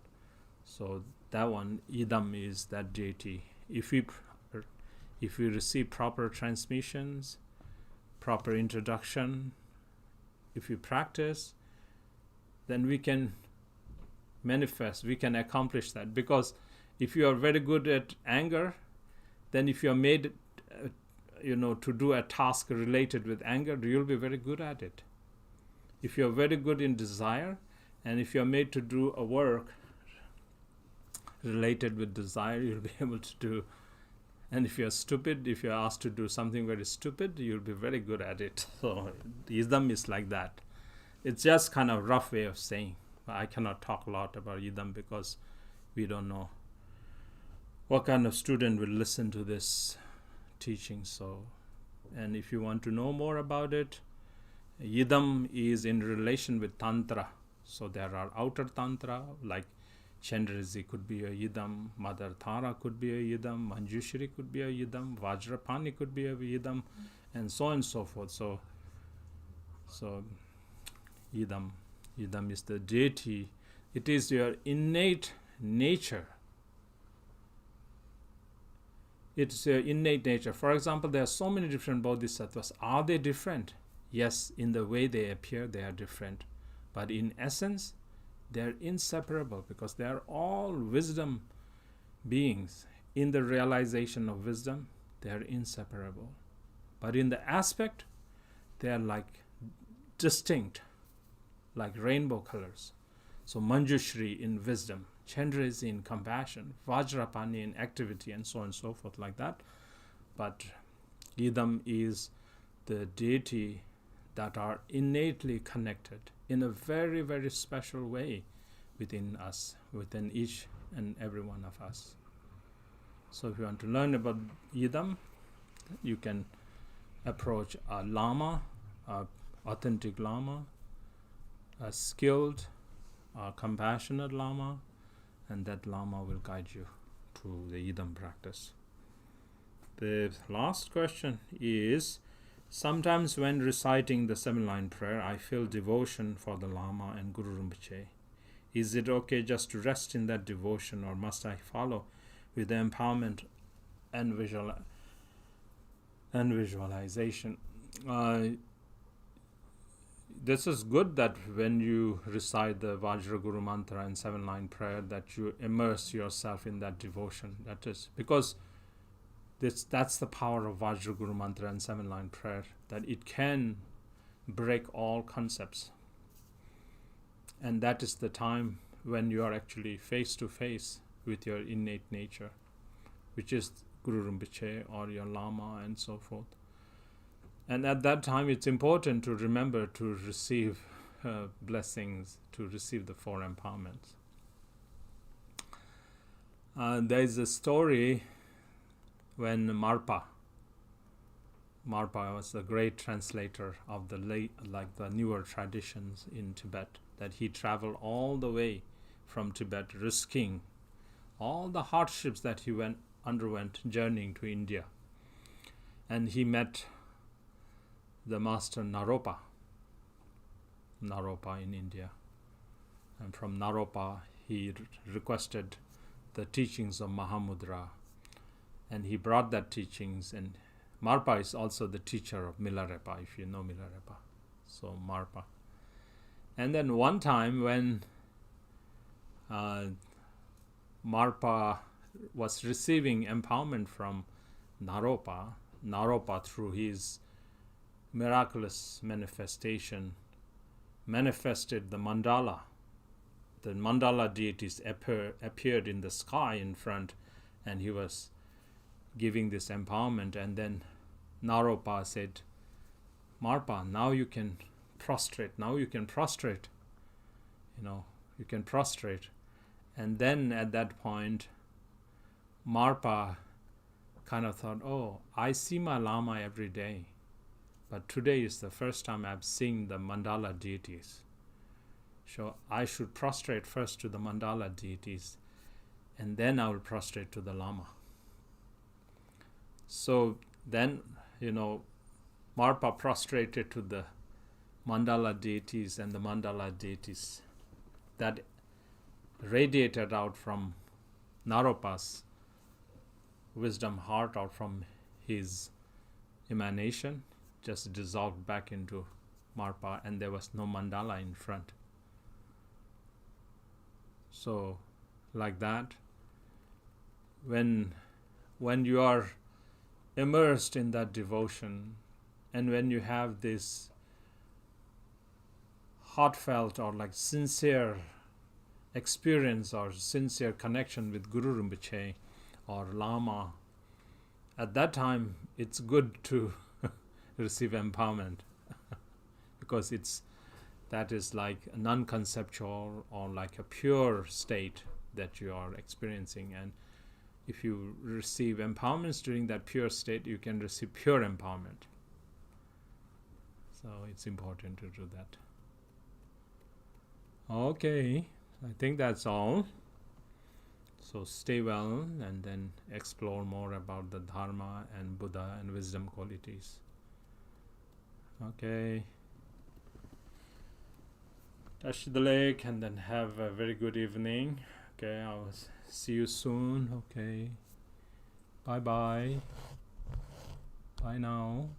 So that one, idam, is that deity. If we receive proper transmissions, proper introduction, if we practice, then we can manifest, we can accomplish that. Because if you are very good at anger, then if you are made to do a task related with anger, you'll be very good at it. If you are very good in desire, and if you are made to do a work related with desire, you'll be able to do. And if you're stupid, if you're asked to do something very stupid, you'll be very good at it. So idam is like that. It's just kind of rough way of saying. I cannot talk a lot about idam because we don't know what kind of student will listen to this teaching. So, and if you want to know more about it, idam is in relation with tantra. So there are outer tantra, like Chenrezik could be a idam, Mother Tara could be a idam, Manjushri could be a idam, Vajrapani could be a idam, and so on and so forth. So idam is the deity. It is your innate nature. It's your innate nature. For example, there are so many different bodhisattvas. Are they different? Yes, in the way they appear, they are different. But in essence, they are inseparable, because they are all wisdom beings. In the realization of wisdom, they are inseparable. But in the aspect, they are like distinct, like rainbow colors. So Manjushri in wisdom, Chenrezik in compassion, Vajrapani in activity, and so on and so forth, like that. But idam is the deity that are innately connected in a very, very special way within us, within each and every one of us. So if you want to learn about idam, you can approach a lama, a authentic lama, a skilled, compassionate lama, and that lama will guide you to the idam practice. The last question is, sometimes when reciting the 7-line prayer, I feel devotion for the Lama and Guru Rinpoche. Is it okay just to rest in that devotion, or must I follow with the empowerment and visualization? This is good that when you recite the Vajra Guru Mantra and 7-line prayer, that you immerse yourself in that devotion. That is because that's the power of Vajra Guru Mantra and 7-line prayer, that it can break all concepts. And that is the time when you are actually face to face with your innate nature, which is Guru Rinpoche or your Lama and so forth. And at that time, it's important to remember to receive blessings, to receive the 4 empowerments. There is a story when Marpa was a great translator of the newer traditions in Tibet, that he traveled all the way from Tibet, risking all the hardships that he went underwent journeying to India. And he met the master Naropa in India. And from Naropa, he requested the teachings of Mahamudra. And he brought that teachings. And Marpa is also the teacher of Milarepa, if you know Milarepa. So Marpa. And then one time when Marpa was receiving empowerment from Naropa through his miraculous manifestation manifested the mandala. The mandala deities appeared in the sky in front, and he was giving this empowerment. And then Naropa said, Marpa, now you can prostrate. You can prostrate. And then at that point, Marpa kind of thought, oh, I see my Lama every day, but today is the first time I've seen the mandala deities. So I should prostrate first to the mandala deities, and then I will prostrate to the Lama. So then, Marpa prostrated to the mandala deities, and the mandala deities that radiated out from Naropa's wisdom heart, or from his emanation, just dissolved back into Marpa, and there was no mandala in front. So like that, when you are immersed in that devotion, and when you have this heartfelt or like sincere experience or sincere connection with Guru Rinpoche or Lama, at that time it's good to receive empowerment because that is like a non-conceptual or like a pure state that you are experiencing. And if you receive empowerments during that pure state, you can receive pure empowerment. So it's important to do that. Okay, I think that's all. So stay well and then explore more about the Dharma and Buddha and wisdom qualities. Okay. Tashi Delek, and then have a very good evening. Okay, I'll see you soon. Okay. Bye-bye. Bye now.